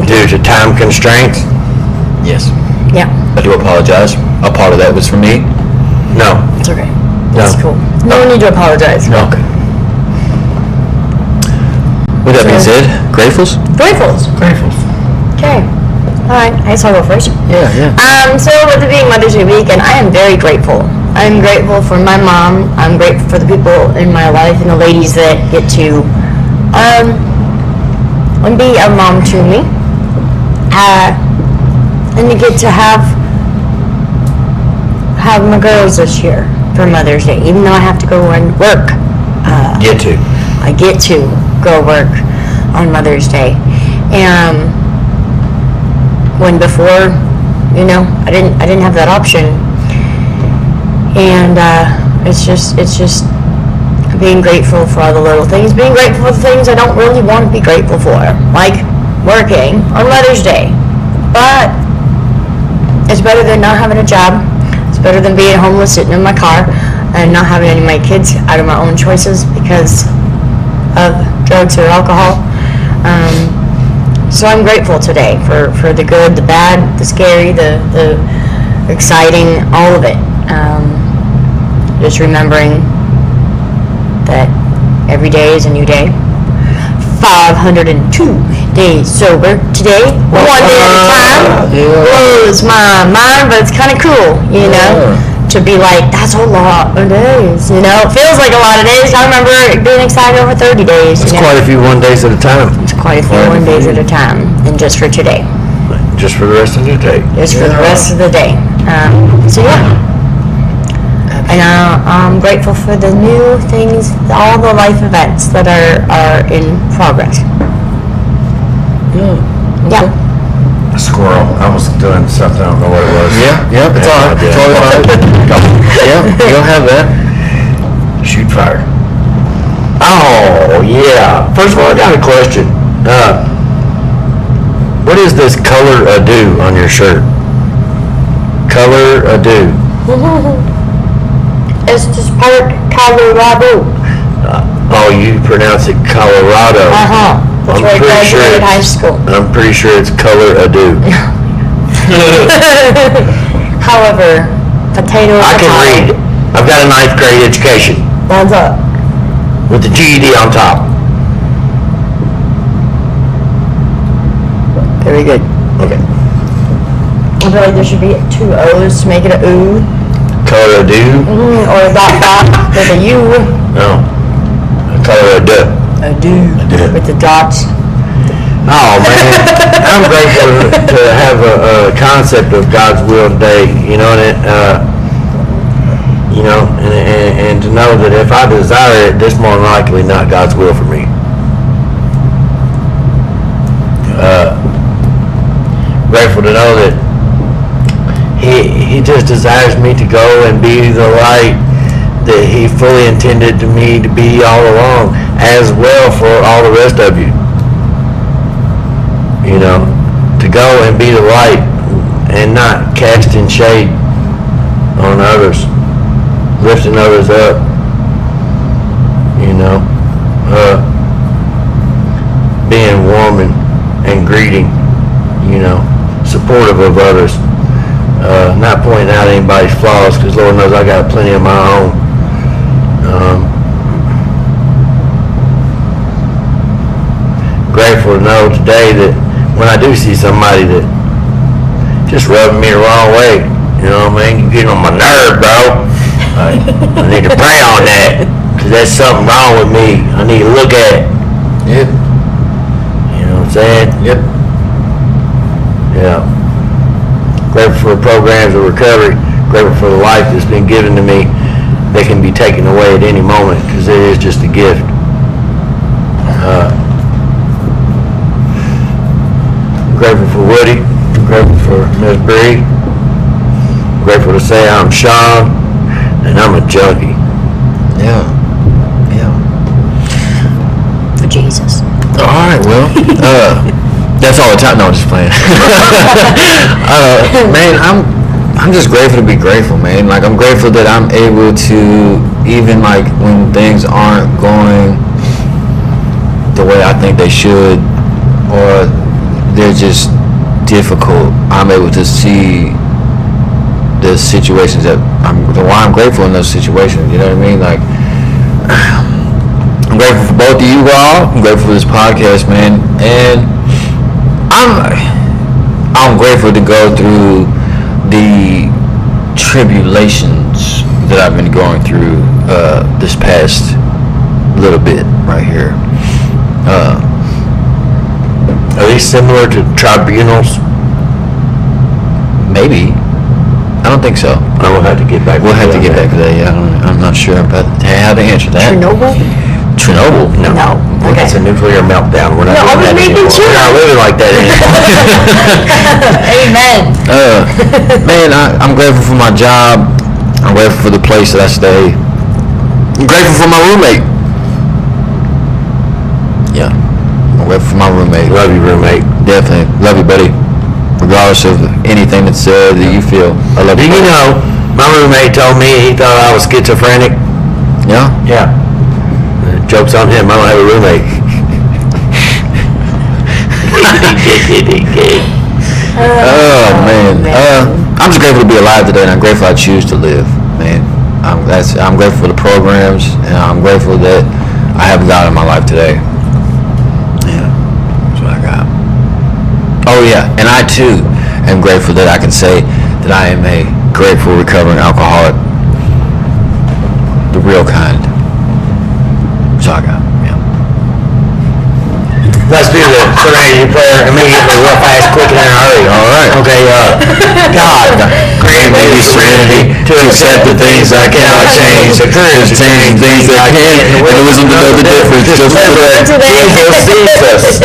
due to time constraints, Yes. Yeah. I do apologize. A part of that was for me. no. It's okay. That's cool. No need to apologize. No. With that being said, gratefuls? Gratefuls. Gratefuls. Okay. All right. I guess I'll go first. Yeah. So with it being Mother's Day weekend, I am very grateful I'm grateful for my mom. I'm grateful for the people in my life and the ladies that get to and be a mom to me. And to get to have my girls this year for Mother's Day, even though I have to go and work. I get to go work on Mother's Day. And when before, I didn't have that option. And it's just being grateful for all the little things, being grateful for the things I don't really want to be grateful for, like working on Mother's Day. But it's better than not having a job. It's better than being homeless, sitting in my car, and not having any of my kids out of my own choices because of drugs or alcohol. So I'm grateful today for the good, the bad, the scary, the exciting, all of it. Just remembering that every day is a new day. 502 days sober today, one day at a time. Blows my mind, but it's kind of cool, to be like, that's a lot of days, It feels like a lot of days. I remember being excited over 30 days. It's quite a few 1 days at a time. It's quite a few 1 days at a time, and just for today. Just for the rest of the day. Just for the rest of the day. So yeah. And I'm grateful for the new things, all the life events that are in progress. Yeah. A squirrel. I was doing something, I don't know what it was. Yeah, it's all right. It's all right. Yeah, you'll have that. Shoot fire. Oh, yeah. First of all, I got a question. What is this color ado on your shirt? Color ado. It's just part Colorado. Oh, you pronounce it Colorado. That's where I graduated high school. I'm pretty sure it's color ado. However, potato. I can read. I've got a 9th grade education Thumbs up. with the GED on top. Very good. Okay. I feel like there should be 2 O's to make it a ooh. Color ado? Or a dot with a U. No. Color ado. A do. With the dots. Oh man, I'm grateful to have a concept of God's will today. And to know that if I desire it, this more than likely not God's will for me. Grateful to know that He just desires me to go and be the light that He fully intended me to be all along, as well for all the rest of you. To go and be the light and not casting shade on others, lifting others up. Being warm and greeting, supportive of others. Not pointing out anybody's flaws, because Lord knows I got plenty of my own. Grateful to know today that when I do see somebody that just rubbing me the wrong way, you're getting on my nerve, bro. I need to pray on that, because there's something wrong with me. I need to look at it. Yep. You know what I'm saying? Yep. Yeah. Grateful for programs of recovery. Grateful for the life that's been given to me that can be taken away at any moment, because it is just a gift. Grateful for Woody. Grateful for Miss Bree. Grateful to say I'm Sean and I'm a junkie. Yeah. For Jesus. All right, well, that's all the time. No, I'm just playing. Man, I'm just grateful to be grateful, man. Like, I'm grateful that I'm able to, even like when things aren't going the way I think they should, or they're just difficult, I'm able to see the situations that why I'm grateful in those situations. You know what I mean? Like, I'm grateful for both of you all. I'm grateful for this podcast, man, and I'm grateful to go through the tribulations that I've been going through this past little bit right here. Are these similar to tribunals? Maybe. I don't think so. I will have to get back. We'll have to get back to that. Yeah, I'm not sure about how to answer that. Chernobyl? Chernobyl? No. Okay. It's a nuclear meltdown. We're not No, I was doing that making anymore. sure. We're not living like that anymore. Amen. Man, I'm grateful for my job. I'm grateful for the place that I stay. I'm grateful for my roommate. Yeah. I'm grateful for my roommate. Love you, roommate. Definitely. Love you, buddy. Regardless of anything that's said that you feel. I love Do you. you know, my roommate told me he thought I was schizophrenic. Yeah? Yeah. Joke's on him. I don't have a roommate. Oh, man. I'm just grateful to be alive today, and I'm grateful I choose to live, man. I'm grateful for the programs, and I'm grateful that I have God in my life today. Yeah, that's what I got. Oh, yeah, and I, too, am grateful that I can say that I am a grateful recovering alcoholic. The real kind. That's all I got, yeah. Let's do the serenity prayer immediately, real fast, quick, and in a hurry. All right. Okay, God, grant me the serenity to accept the things I cannot change, the courage to change things I can, and the wisdom to know the difference. Just for that, Jesus sees us.